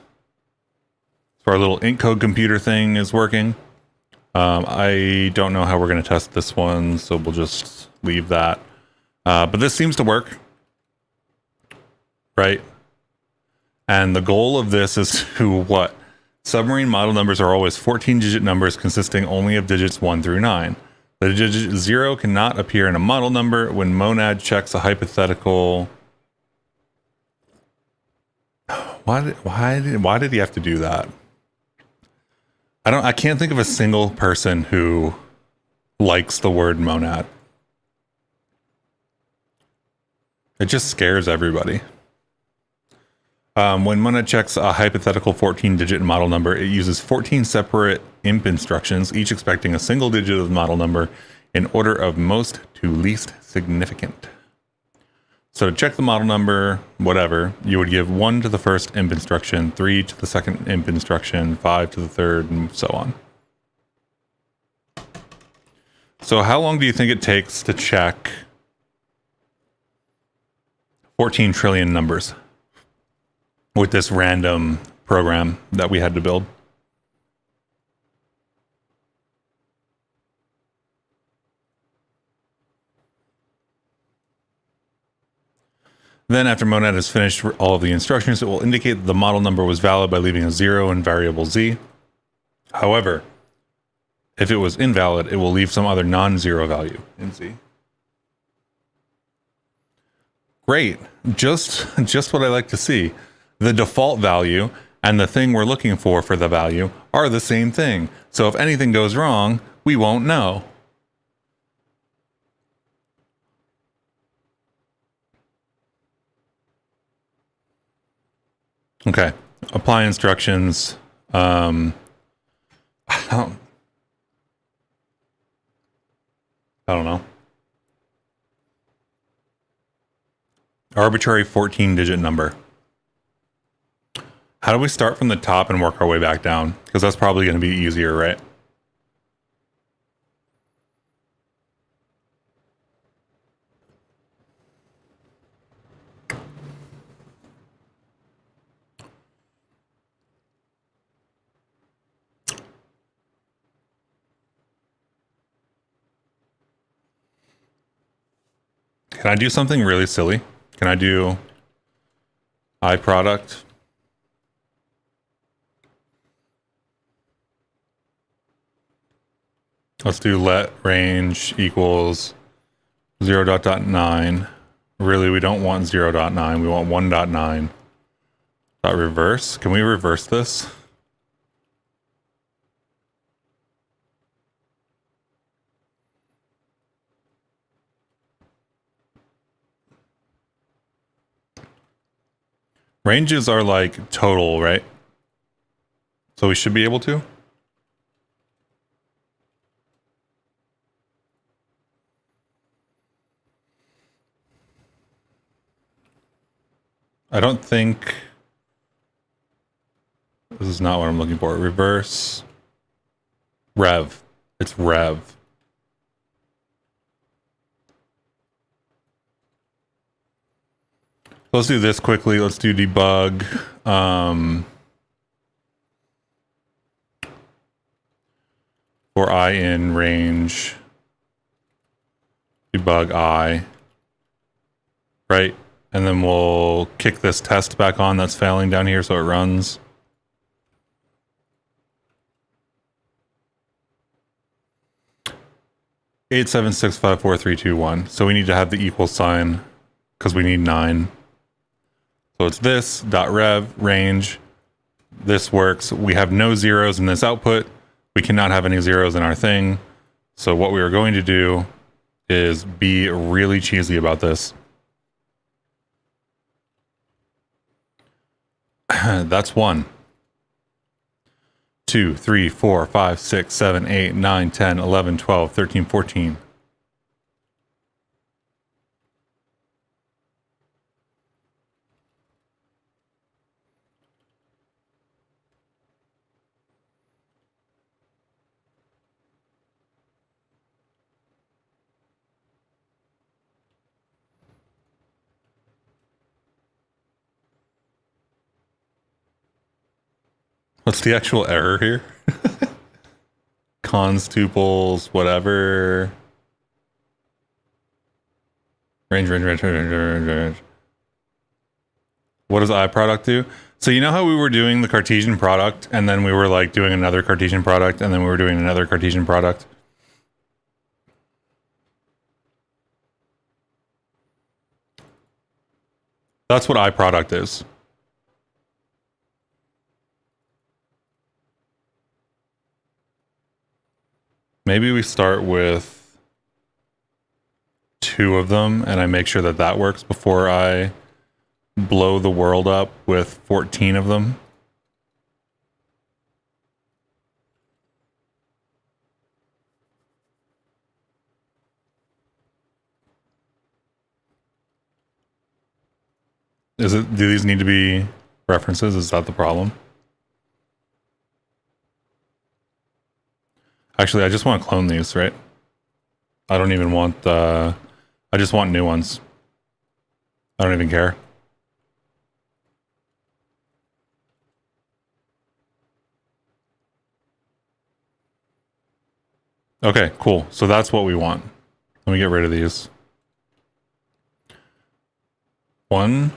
So our little int code computer thing is working. I don't know how we're going to test this one, so we'll just leave that. But this seems to work, right? And the goal of this is to what? Submarine model numbers are always 14-digit numbers consisting only of digits 1 through 9. The digit 0 cannot appear in a model number when Monad checks a hypothetical. Why did he have to do that? I can't think of a single person who likes the word monad. It just scares everybody. When Monad checks a hypothetical 14-digit model number, it uses 14 separate imp instructions, each expecting a single digit of the model number in order of most to least significant. So to check the model number, whatever, you would give 1 to the first imp instruction, 3 to the second imp instruction, 5 to the third, and so on. So how long do you think it takes to check 14 trillion numbers with this random program that we had to build? Then after Monad has finished all of the instructions, it will indicate that the model number was valid by leaving a 0 in variable z. However, if it was invalid, it will leave some other non-zero value in z. Great. Just what I like to see. The default value and the thing we're looking for the value are the same thing. So if anything goes wrong, we won't know. Okay, apply instructions. I don't know. Arbitrary 14-digit number. How do we start from the top and work our way back down? Because that's probably going to be easier, right? Can I do something really silly? Can I do iProduct? Let's do let range equals 0.9. Really, we don't want 0.9. We want 1.9. Dot reverse. Can we reverse this? Ranges are like total, right? So we should be able to. I don't think this is not what I'm looking for. Reverse rev. It's rev. Let's do this quickly. Let's do debug. For I in range. Debug I. Right. And then we'll kick this test back on that's failing down here so it runs. Eight, 7, 6, 5, 4, 3, 2, 1. So we need to have the equal sign because we need 9. So it's this dot rev range. This works. We have no zeros in this output. We cannot have any zeros in our thing. So what we are going to do is be really cheesy about this. That's 1. 2, 3, 4, 5, 6, 7, 8, 9, 10, 11, 12, 13, 14. What's the actual error here? Cons, tuples, whatever. Range. What does iProduct do? So you know how we were doing the Cartesian product, and then we were like doing another Cartesian product, and then we were doing another Cartesian product? That's what I product is. Maybe we start with 2 of them, and I make sure that that works before I blow the world up with 14 of them. Do these need to be references? Is that the problem? Actually, I just want to clone these, right? I don't even want I just want new ones. I don't even care. Okay, cool. So that's what we want. Let me get rid of these. 1,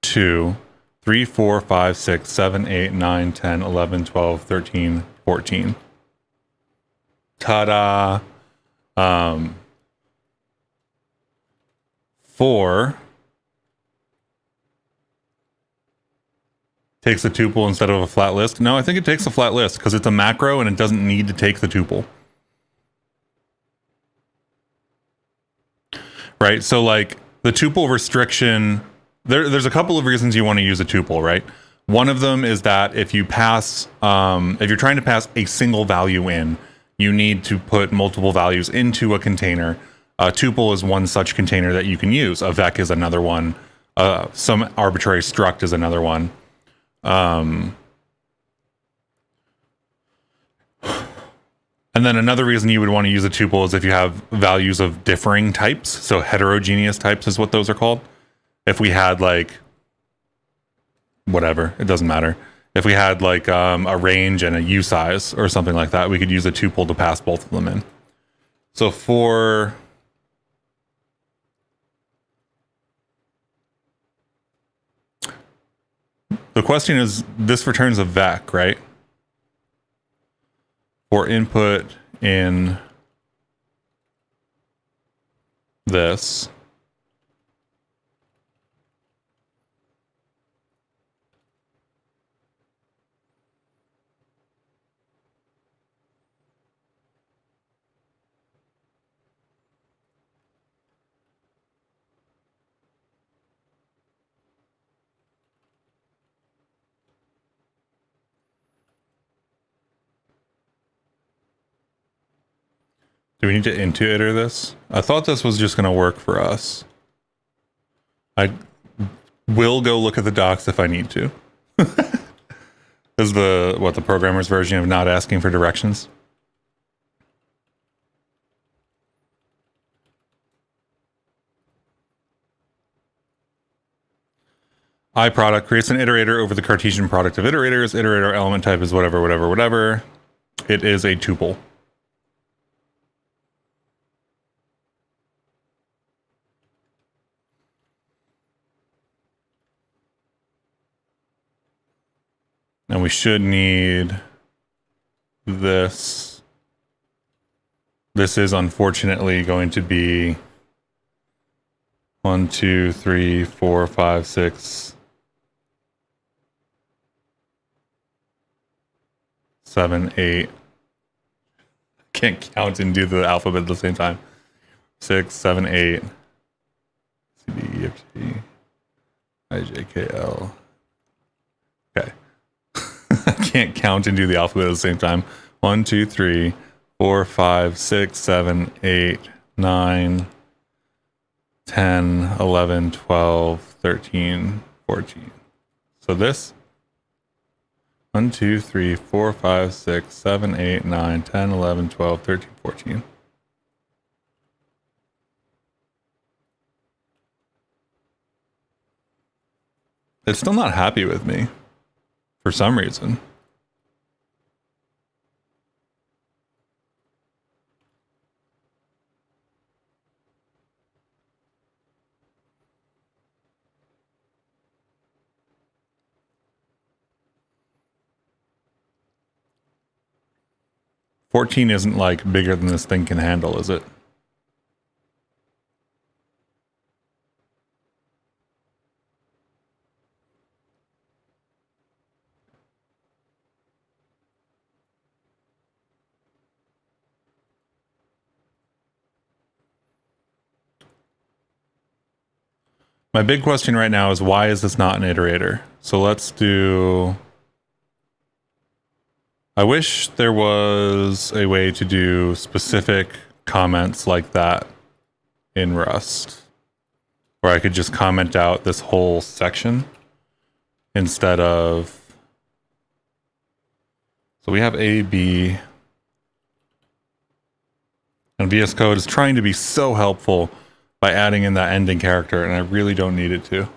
2, 3, 4, 5, 6, 7, 8, 9, 10, 11, 12, 13, 14. Ta-da! 4 takes a tuple instead of a flat list. No, I think it takes a flat list because it's a macro and it doesn't need to take the tuple. Right? So like the tuple restriction, there's a couple of reasons you want to use a tuple, right? One of them is that if you pass, if you're trying to pass a single value in, you need to put multiple values into a container. A tuple is one such container that you can use. A vec is another one. Some arbitrary struct is another one. And then another reason you would want to use a tuple is if you have values of differing types. So heterogeneous types is what those are called. If we had like, whatever, it doesn't matter. If we had like a range and a U size or something like that, we could use a tuple to pass both of them in. So for the question is, this returns a vec, right? For input in this. Do we need to into-iter this? I thought this was just going to work for us. I will go look at the docs if I need to. Is the programmer's version of not asking for directions? iProduct creates an iterator over the Cartesian product of iterators. Iterator element type is whatever, whatever, whatever. It is a tuple. And we should need this. This is unfortunately going to be 1, 2, 3, 4, 5, 6, 7, 8. Can't count and do the alphabet at the same time. 6, 7, 8. C, D, E, F, G, I, J, K, L. Okay. I can't count and do the alphabet at the same time. 1, 2, 3, 4, 5, 6, 7, 8, 9, 10, 11, 12, 13, 14. So this 1, 2, 3, 4, 5, 6, 7, 8, 9, 10, 11, 12, 13, 14. It's still not happy with me for some reason. 14 isn't like bigger than this thing can handle, is it? My big question right now is why is this not an iterator? So let's do... I wish there was a way to do specific comments like that in Rust, where I could just comment out this whole section instead of... So we have A, B, and VS Code is trying to be so helpful by adding in that ending character, and I really don't need it to.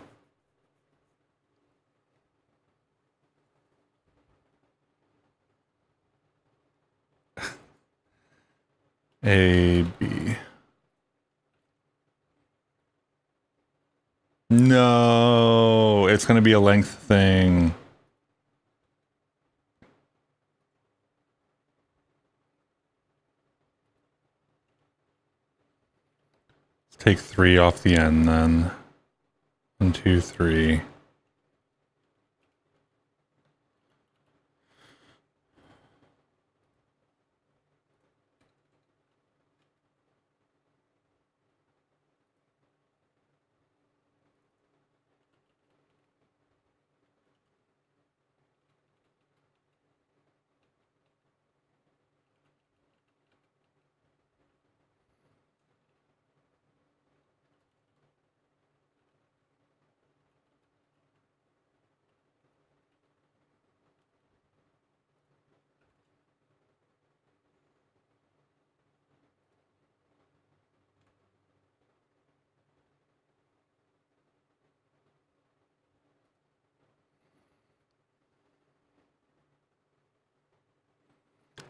A, B. No, it's going to be a length thing. Let's take 3 off the end then. 1, 2, 3.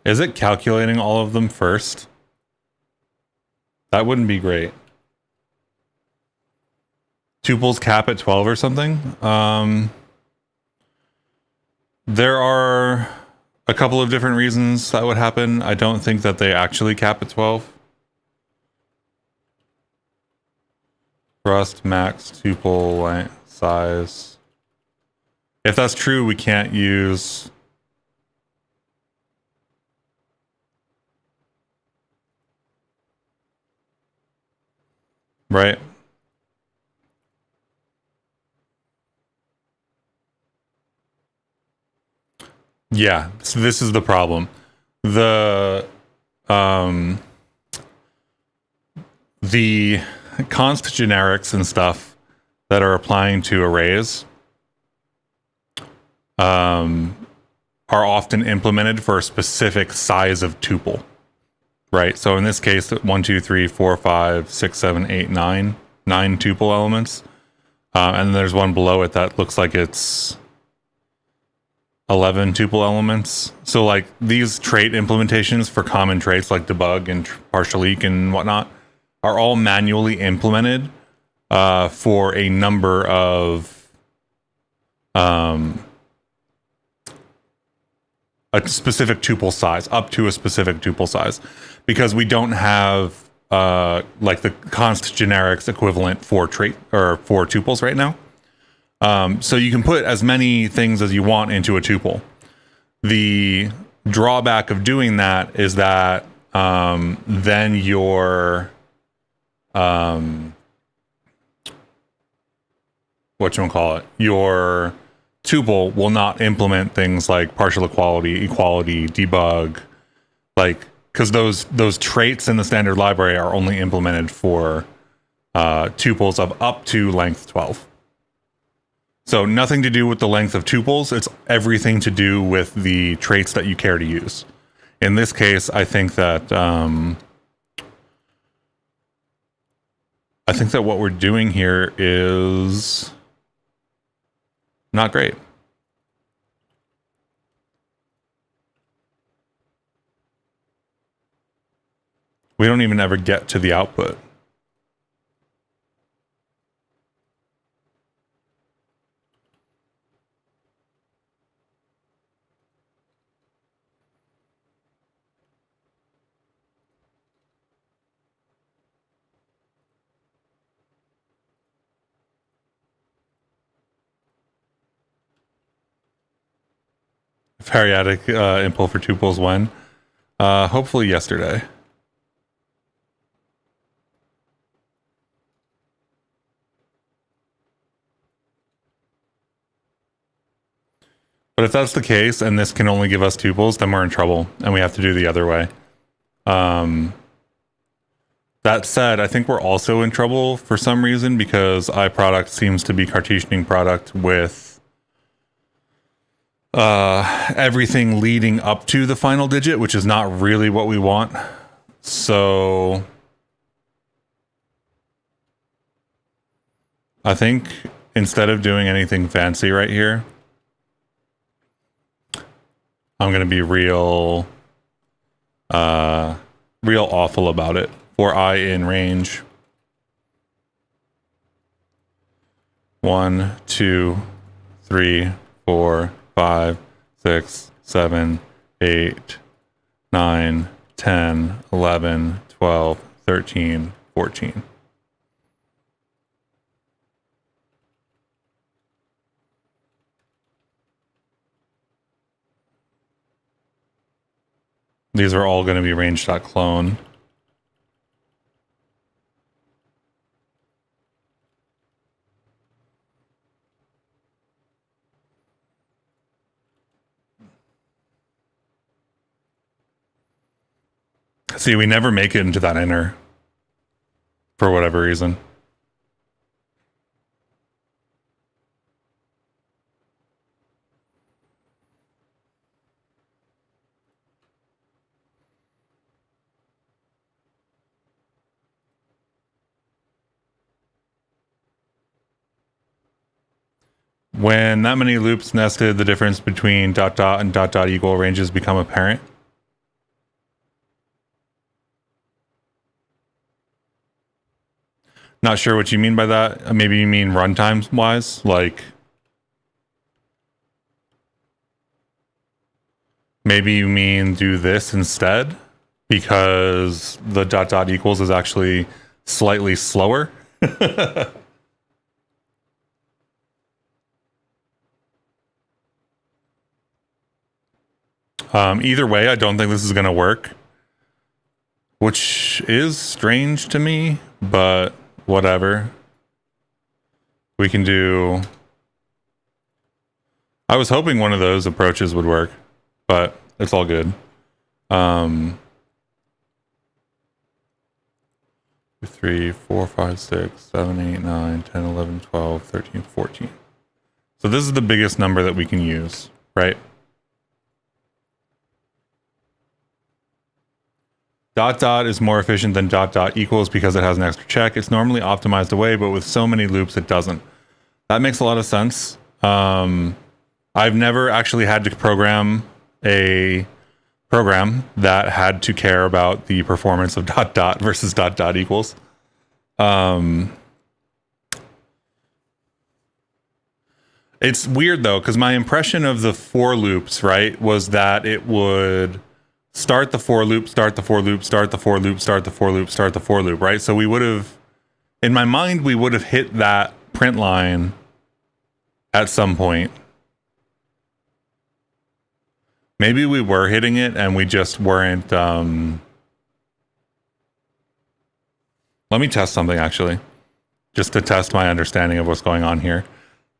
Is it calculating all of them first? That wouldn't be great. Tuples cap at 12 or something? There are a couple of different reasons that would happen. I don't think that they actually cap at 12. Rust max tuple length size. If that's true, we can't use... Right? Yeah, so this is the problem. The const generics and stuff that are applying to arrays are often implemented for a specific size of tuple, right? So in this case, 1, 2, 3, 4, 5, 6, 7, 8, 9 tuple elements. And then there's one below it that looks like it's 11 tuple elements. So like these trait implementations for common traits like debug and partial eq and whatnot are all manually implemented for a number of a specific tuple size, up to a specific tuple size, because we don't have like the const generics equivalent for trait or for tuples right now. So you can put as many things as you want into a tuple. The drawback of doing that is that then your your tuple will not implement things like partial equality, debug, like, because those traits in the standard library are only implemented for tuples of up to length 12. So nothing to do with the length of tuples. It's everything to do with the traits that you care to use. In this case, I think that what we're doing here is not great. We don't even ever get to the output. Variadic impl for tuples when? Hopefully yesterday. But if that's the case, and this can only give us tuples, then we're in trouble, and we have to do the other way. That said, I think we're also in trouble for some reason because iProduct seems to be Cartesianing product with everything leading up to the final digit, which is not really what we want. So I think instead of doing anything fancy right here, I'm going to be real awful about it for I in range. 1, 2, 3, 4, 5, 6, 7, 8, 9, 10, 11, 12, 13, 14. These are all going to be range.clone. See, we never make it into that inner for whatever reason. When that many loops nested, the difference between ... and ... equal ranges become apparent. Not sure what you mean by that. Maybe you mean runtime wise, like maybe you mean do this instead because the ... equals is actually slightly slower. Either way, I don't think this is going to work, which is strange to me, but whatever. We can do... I was hoping one of those approaches would work, but it's all good. 3, 4, 5, 6, 7, 8, 9, 10, 11, 12, 13, 14. So this is the biggest number that we can use, right? ... is more efficient than ... equals because it has an extra check. It's normally optimized away, but with so many loops, it doesn't. That makes a lot of sense. I've never actually had to program a program that had to care about the performance of ... versus ... equals. It's weird though, because my impression of the for loops, right, was that it would start the for loop, start the for loop, start the for loop, start the for loop, start the for loop, right? So we would have, in my mind, we would have hit that print line at some point. Maybe we were hitting it and we just weren't. Let me test something actually, just to test my understanding of what's going on here.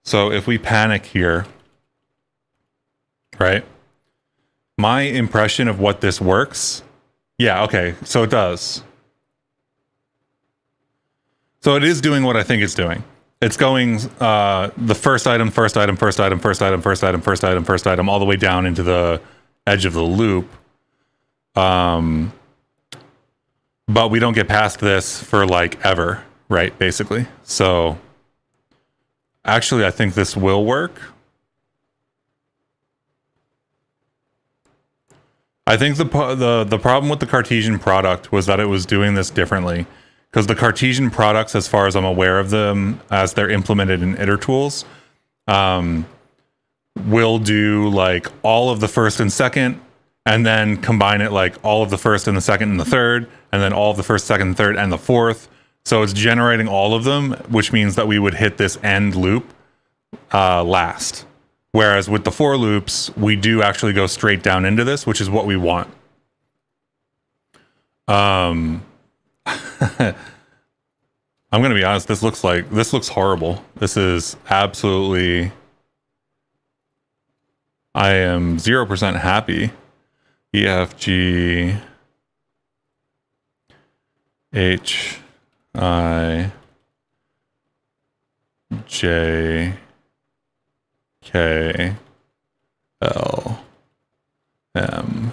So if we panic here, right? My impression of what this works, yeah, okay, so it does. So it is doing what I think it's doing. It's going the first item, first item, first item, first item, first item, first item, first item, all the way down into the edge of the loop. But we don't get past this for like ever, right? Basically. So actually, I think this will work. I think the problem with the Cartesian product was that it was doing this differently, because the Cartesian products, as far as I'm aware of them, as they're implemented in iter tools, will do like all of the first and second, and then combine it like all of the first and the second and the third, and then all of the first, second, and third, and the fourth. So it's generating all of them, which means that we would hit this end loop last, Whereas with the for loops, we do actually go straight down into this, which is what we want. I'm going to be honest, this looks horrible. This is absolutely, I am 0% happy. E, F, G, H, I, J, K, L, M,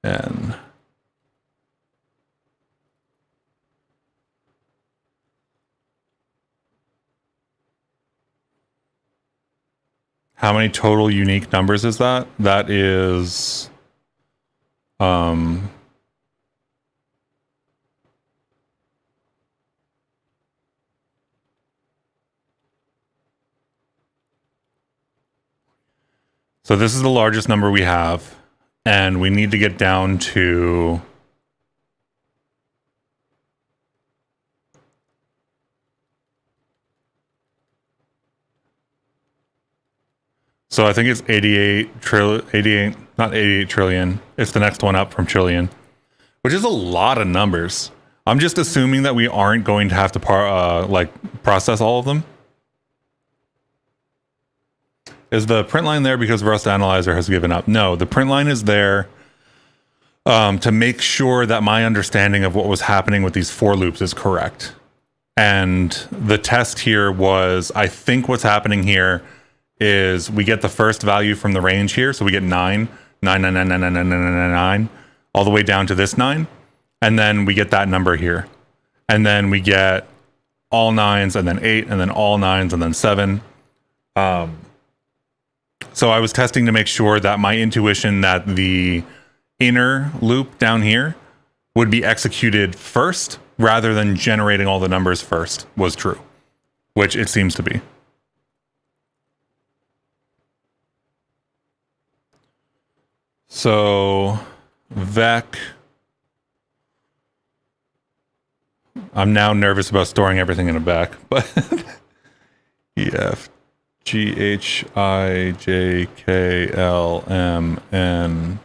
N. How many total unique numbers is that? That is, so this is the largest number we have, and we need to get down to so I think it's 88 trillion, not 88 trillion. It's the next one up from trillion, which is a lot of numbers. I'm just assuming that we aren't going to have to process all of them. Is the print line there because Rust Analyzer has given up? No, the print line is there to make sure that my understanding of what was happening with these for loops is correct. And the test here was, I think what's happening here is we get the first value from the range here. So we get 9, all the way down to this 9. And then we get that number here. And then we get all 9s and then 8 and then all 9s and then 7. So I was testing to make sure that my intuition that the inner loop down here would be executed first rather than generating all the numbers first was true, which it seems to be. So vec, I'm now nervous about storing everything in a vec, but EF, G, H, I, J, K, L, M, N,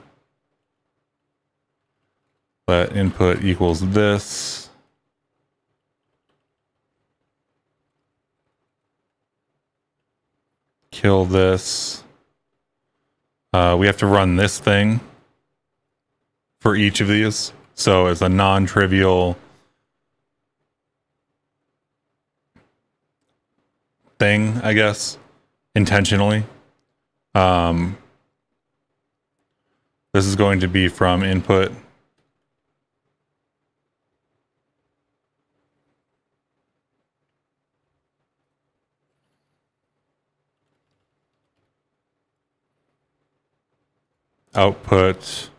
let input equals this. Kill this. We have to run this thing for each of these. So it's a non-trivial thing, I guess, intentionally. This is going to be from input. Output.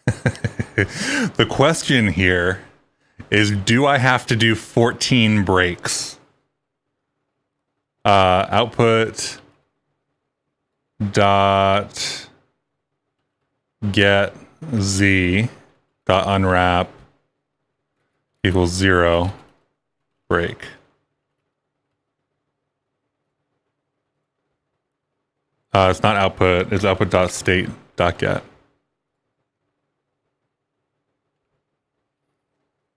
The question here is, do I have to do 14 breaks? Output dot get z dot unwrap equals 0 break. It's not output, it's output.state.get.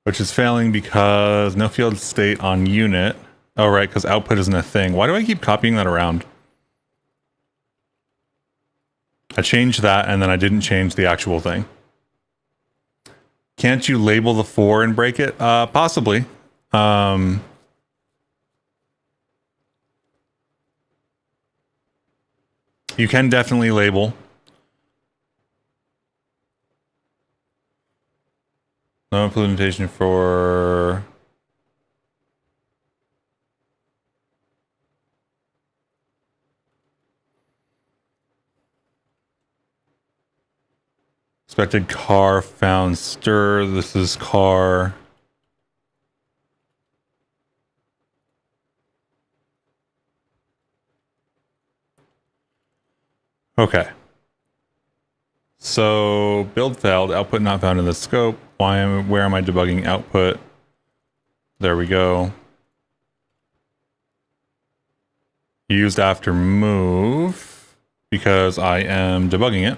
Which is failing because no field state on unit. Oh, right, because output isn't a thing. Why do I keep copying that around? I changed that and then I didn't change the actual thing. Can't you label the for and break it? Possibly. You can definitely label. No implementation for... Expected car found stir. This is car. Okay. So build failed, output not found in the scope. Where am I debugging output? There we go. used after move because I am debugging it.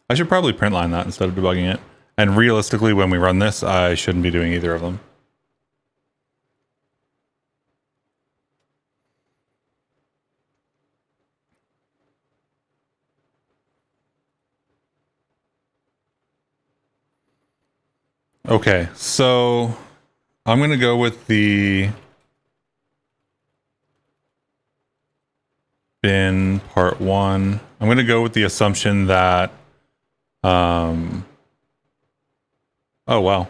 I should probably print line that instead of debugging it. And realistically, when we run this, I shouldn't be doing either of them. Okay, so I'm going to go with the bin part 1. I'm going to go with the assumption that oh wow.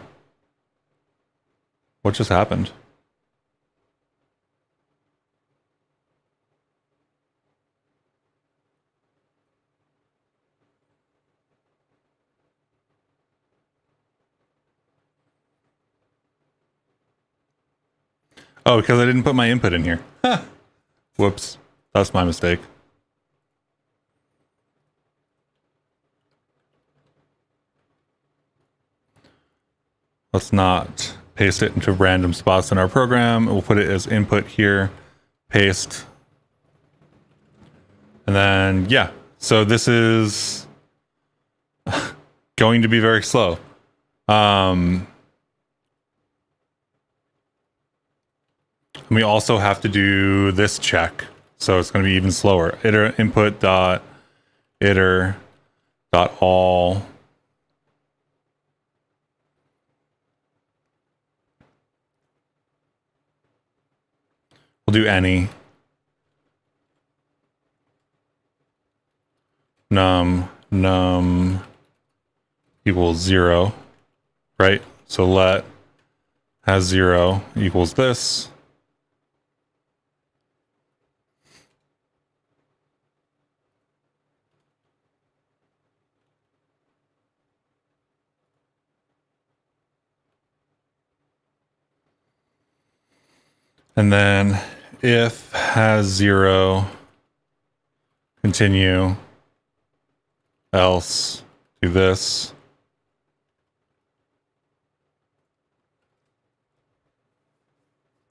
What just happened? Oh, because I didn't put my input in here. Whoops. That's my mistake. Let's not paste it into random spots in our program. We'll put it as input here, paste. And then, yeah. So this is going to be very slow. We also have to do this check. So it's going to be even slower. Iter input dot iter dot all. We'll do any. Num equals 0, right? So let has 0 equals this. And then if has 0, continue, else do this.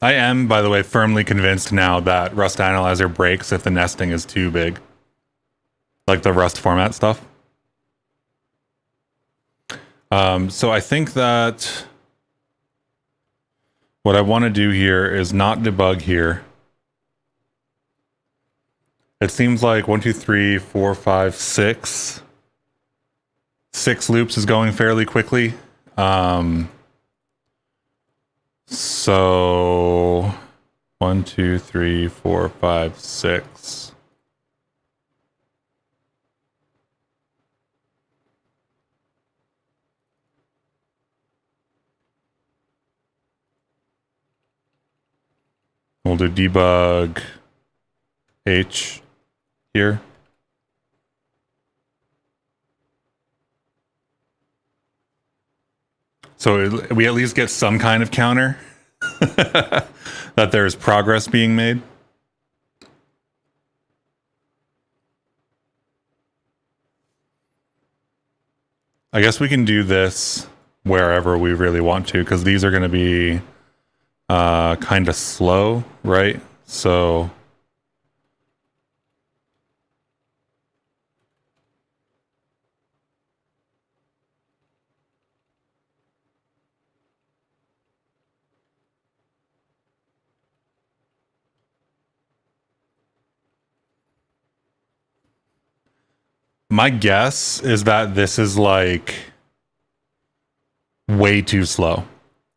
I am, by the way, firmly convinced now that Rust Analyzer breaks if the nesting is too big. Like the Rust format stuff. So I think that what I want to do here is not debug here. It seems like 1, 2, 3, 4, 5, 6. 6 loops is going fairly quickly. So 1, 2, 3, 4, 5, 6. We'll do debug H here. So we at least get some kind of counter that there's progress being made. I guess we can do this wherever we really want to, because these are going to be kind of slow, right? So my guess is that this is like way too slow,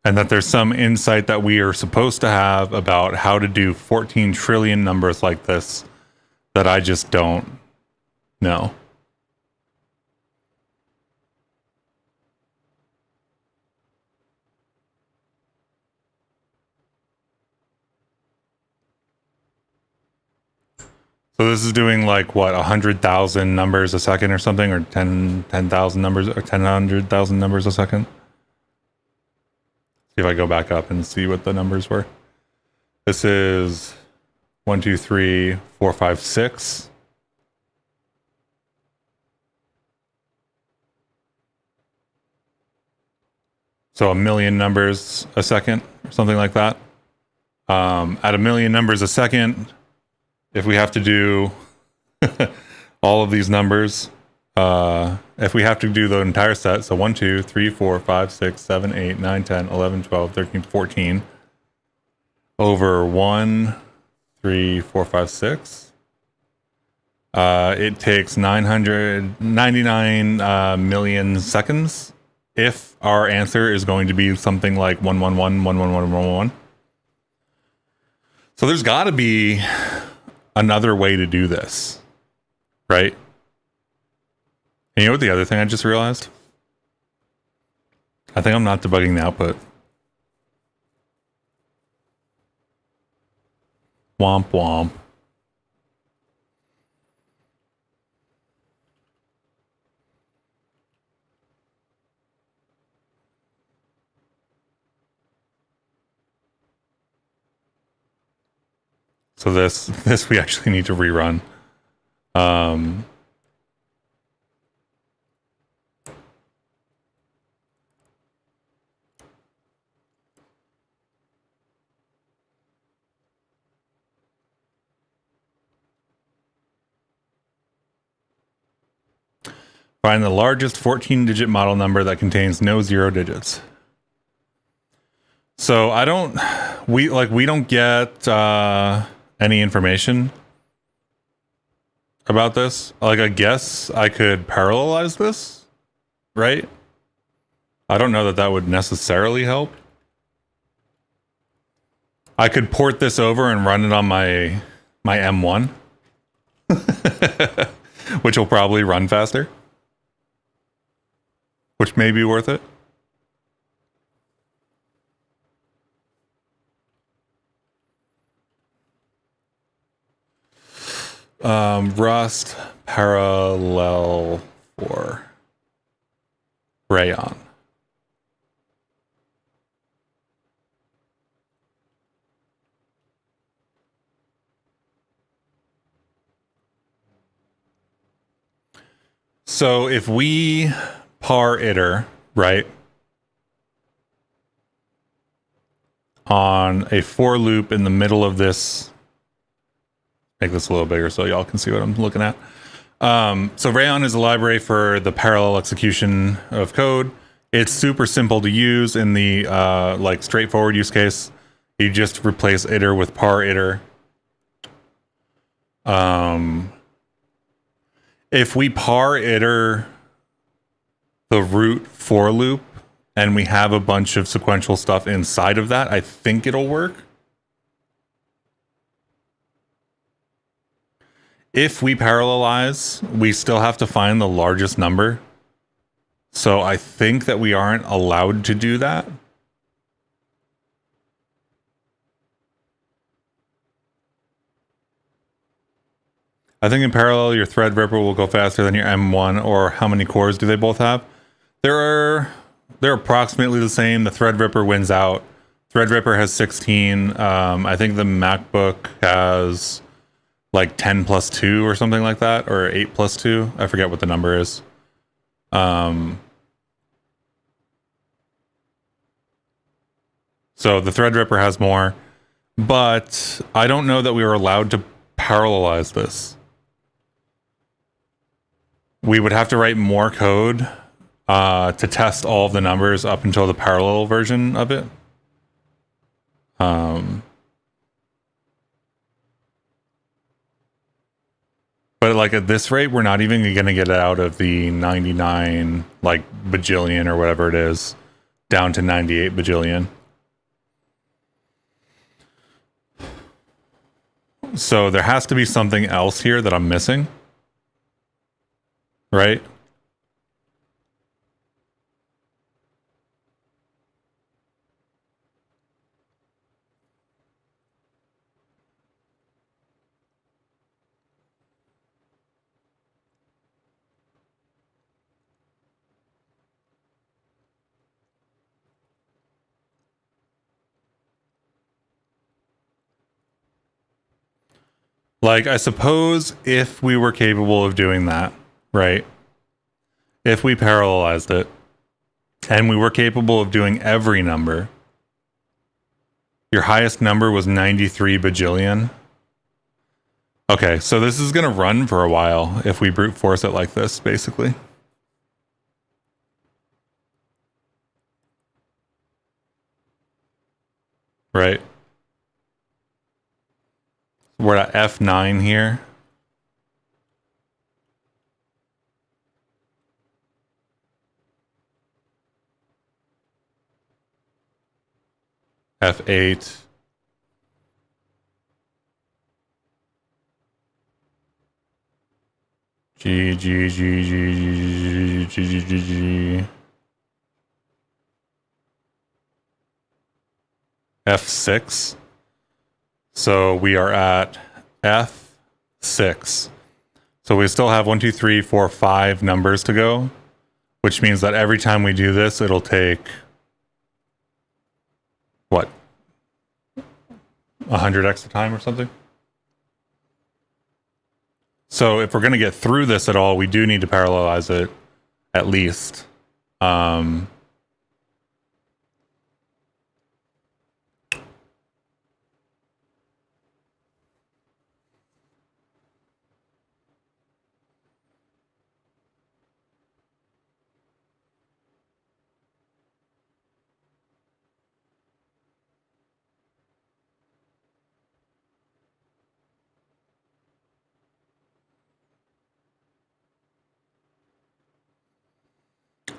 and that there's some insight that we are supposed to have about how to do 14 trillion numbers like this that I just don't know. So this is doing like what, 100,000 numbers a second or something, or 10,000 numbers, or 100,000 numbers a second. See if I go back up and see what the numbers were. This is 1, 2, 3, 4, 5, 6. So 1 million numbers a second, or something like that. At a million numbers a second, if we have to do all of these numbers, if we have to do the entire set, so 1, 2, 3, 4, 5, 6, 7, 8, 9, 10, 11, 12, 13, 14, over 1, 3, 4, 5, 6, it takes 999 million seconds if our answer is going to be something like 111111111. So there's got to be another way to do this, right? And you know what the other thing I just realized? I think I'm not debugging the output. Womp womp. So this we actually need to rerun. Find the largest 14-digit model number that contains no 0 digits. So we don't get any information about this. Like, I guess I could parallelize this, right? I don't know that that would necessarily help. I could port this over and run it on my M1, which will probably run faster, which may be worth it. Rust parallel for Rayon. So if we par iter, right, on a for loop in the middle of this, make this a little bigger so y'all can see what I'm looking at. So Rayon is a library for the parallel execution of code. It's super simple to use in the like straightforward use case. You just replace iter with par iter. If we par iter the root for loop and we have a bunch of sequential stuff inside of that, I think it'll work. If we parallelize, we still have to find the largest number. So I think that we aren't allowed to do that. I think in parallel, your Threadripper will go faster than your M1, or how many cores do they both have? They're approximately the same. The Threadripper wins out. Threadripper has 16. I think the MacBook has like 10 plus 2 or something like that, or 8 plus 2. I forget what the number is. So the Threadripper has more, but I don't know that we were allowed to parallelize this. We would have to write more code to test all of the numbers up until the parallel version of it. But like at this rate, we're not even going to get it out of the 99 like bajillion or whatever it is down to 98 bajillion. So there has to be something else here that I'm missing. Right? Like, I suppose if we were capable of doing that, right? If we parallelized it, and we were capable of doing every number, Your highest number was 93 bajillion. Okay, so this is going to run for a while if we brute force it like this, basically. Right? We're at F9 here. F8. G, G, G, G, G, G, G, G, G. F6. So we are at F6. So we still have 1, 2, 3, 4, 5 numbers to go, which means that every time we do this, it'll take what? 100x the time or something? So if we're going to get through this at all, we do need to parallelize it at least.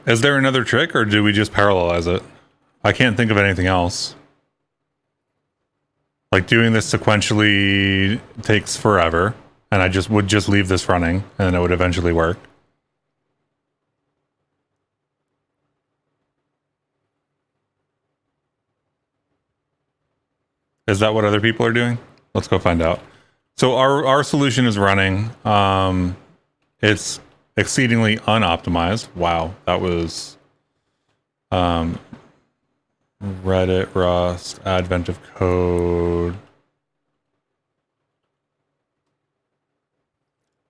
Is there another trick, or do we just parallelize it? I can't think of anything else. Like doing this sequentially takes forever, and I would just leave this running, and then it would eventually work. Is that what other people are doing? Let's go find out. So our solution is running. It's exceedingly unoptimized. Wow, that was Reddit, Rust, advent of code.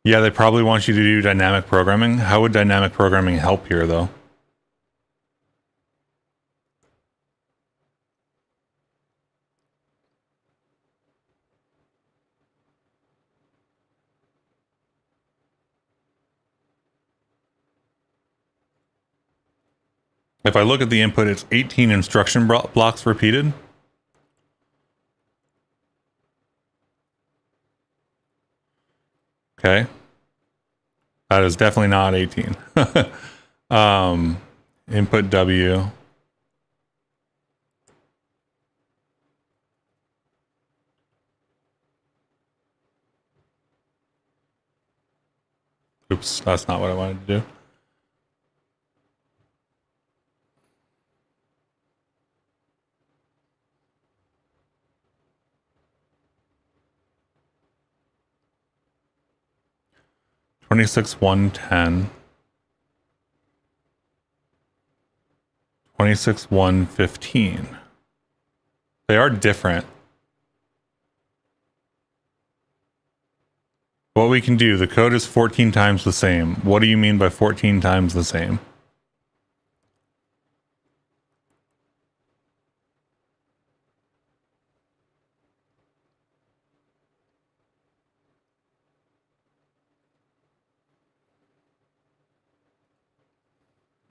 Yeah, they probably want you to do dynamic programming. How would dynamic programming help here, though? If I look at the input, it's 18 instruction blocks repeated. Okay. That is definitely not 18. Input W. Oops, that's not what I wanted to do. $26 $110. $26 $115. They are different. What we can do, the code is 14 times the same. What do you mean by 14 times the same?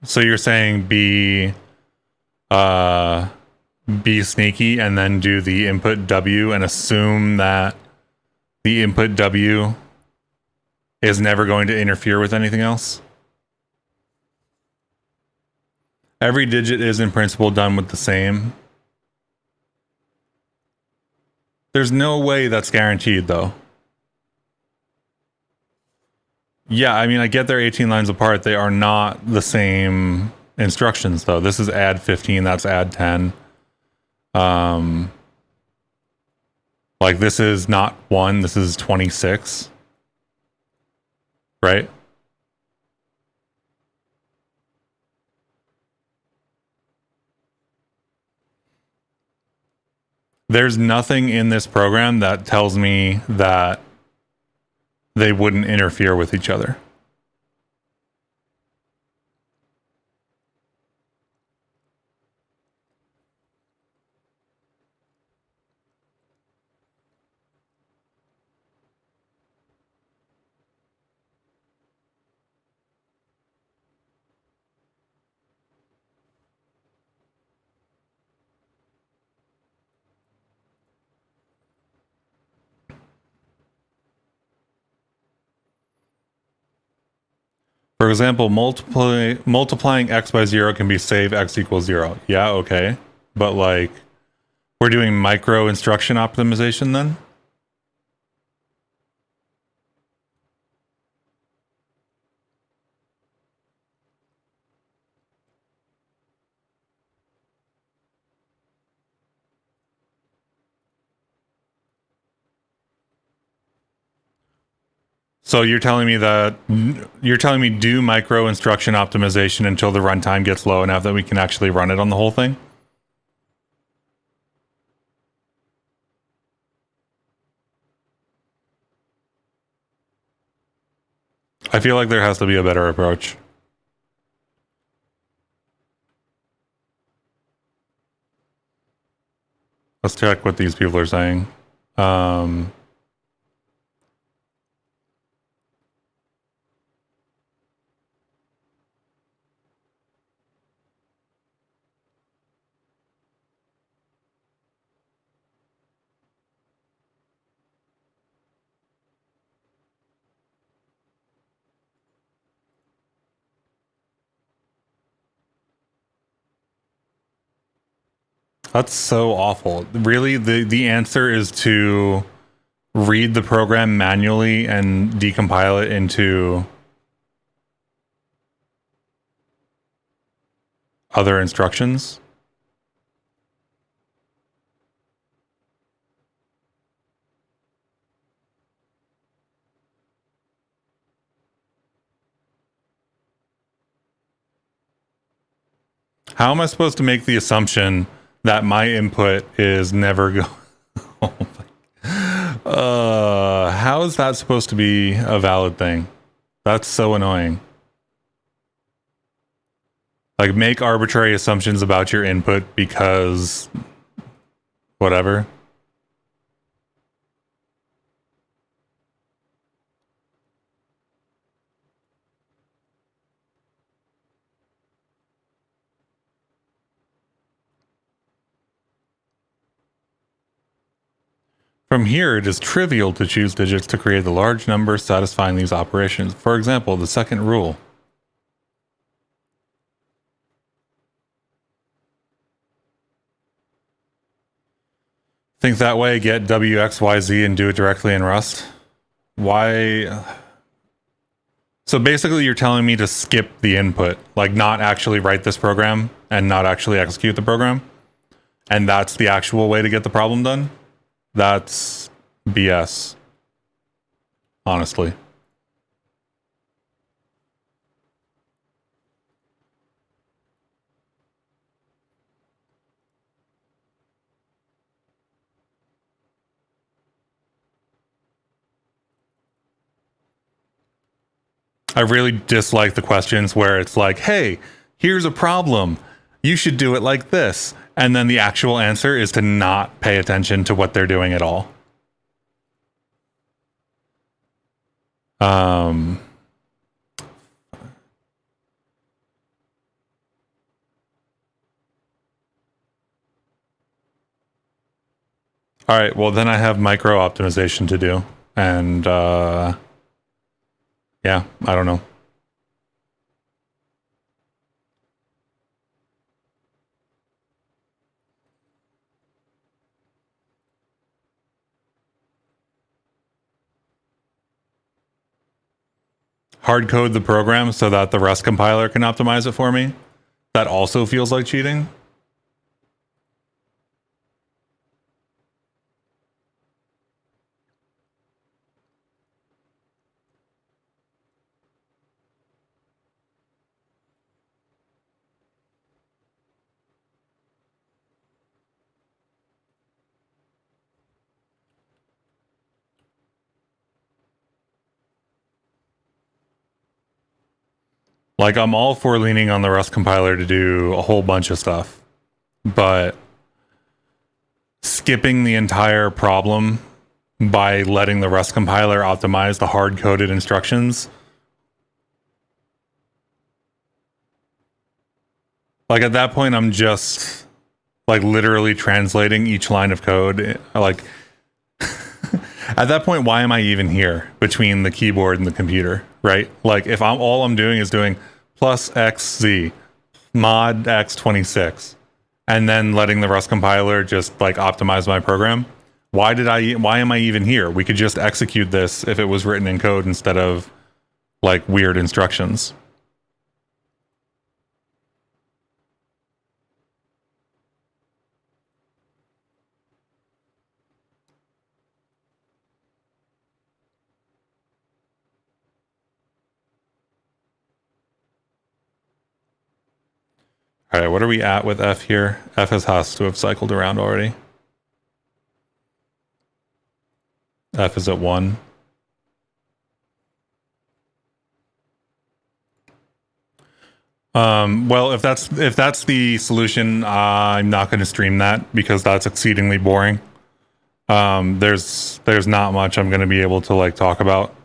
So you're saying be sneaky and then do the input W and assume that the input W is never going to interfere with anything else? Every digit is in principle done with the same. There's no way that's guaranteed, though. Yeah, I mean, I get they're 18 lines apart. They are not the same instructions, though. This is add 15, that's add 10. Like, this is not 1, this is 26. Right? There's nothing in this program that tells me that they wouldn't interfere with each other. For example, multiplying x by 0 can be save x equals 0. Yeah, okay. But like, we're doing micro instruction optimization then? So you're telling me do micro instruction optimization until the runtime gets low enough that we can actually run it on the whole thing? I feel like there has to be a better approach. Let's check what these people are saying. That's so awful. Really, the answer is to read the program manually and decompile it into other instructions. How am I supposed to make the assumption that my input is never going? Oh how is that supposed to be a valid thing? That's so annoying. Like, make arbitrary assumptions about your input because whatever. From here, it is trivial to choose digits to create the large number satisfying these operations. For example, the second rule. Think that way, get WXYZ and do it directly in Rust. Why? So basically you're telling me to skip the input, like not actually write this program and not actually execute the program. And that's the actual way to get the problem done? That's BS. Honestly. I really dislike the questions where it's like, hey, here's a problem. You should do it like this. And then the actual answer is to not pay attention to what they're doing at all. All right, well, then I have micro optimization to do. And yeah, I don't know. Hard code the program so that the Rust compiler can optimize it for me. That also feels like cheating. Like, I'm all for leaning on the Rust compiler to do a whole bunch of stuff, but skipping the entire problem by letting the Rust compiler optimize the hard-coded instructions, like, at that point, I'm just, like, literally translating each line of code. Like, At that point, why am I even here between the keyboard and the computer, right? Like if all I'm doing is doing plus XZ mod X26 and then letting the Rust compiler just like optimize my program. Why am I even here? We could just execute this if it was written in code instead of like weird instructions. All right, what are we at with F here? F has to have cycled around already. F is at 1. Well, if that's the solution, I'm not going to stream that because that's exceedingly boring. There's not much I'm going to be able to like talk about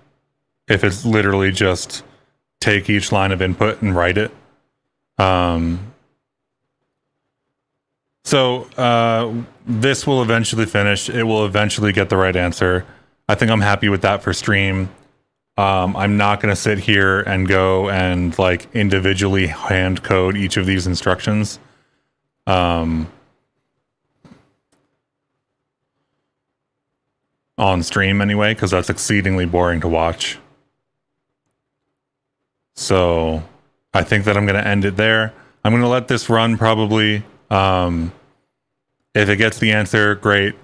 if it's literally just take each line of input and write it. So this will eventually finish. It will eventually get the right answer. I think I'm happy with that for stream. I'm not going to sit here and go and like individually hand code each of these instructions. On stream anyway, because that's exceedingly boring to watch. So I think that I'm going to end it there. I'm going to let this run probably. If it gets the answer, great.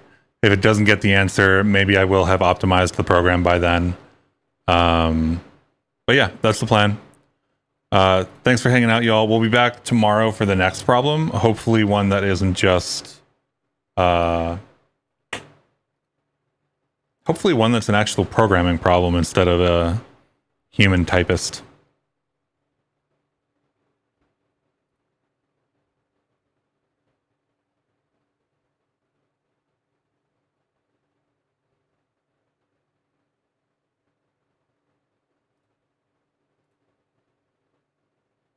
If it doesn't get the answer, maybe I will have optimized the program by then. But yeah, that's the plan. Thanks for hanging out, y'all. We'll be back tomorrow for the next problem. Hopefully one that isn't just, hopefully one that's an actual programming problem instead of a human typist.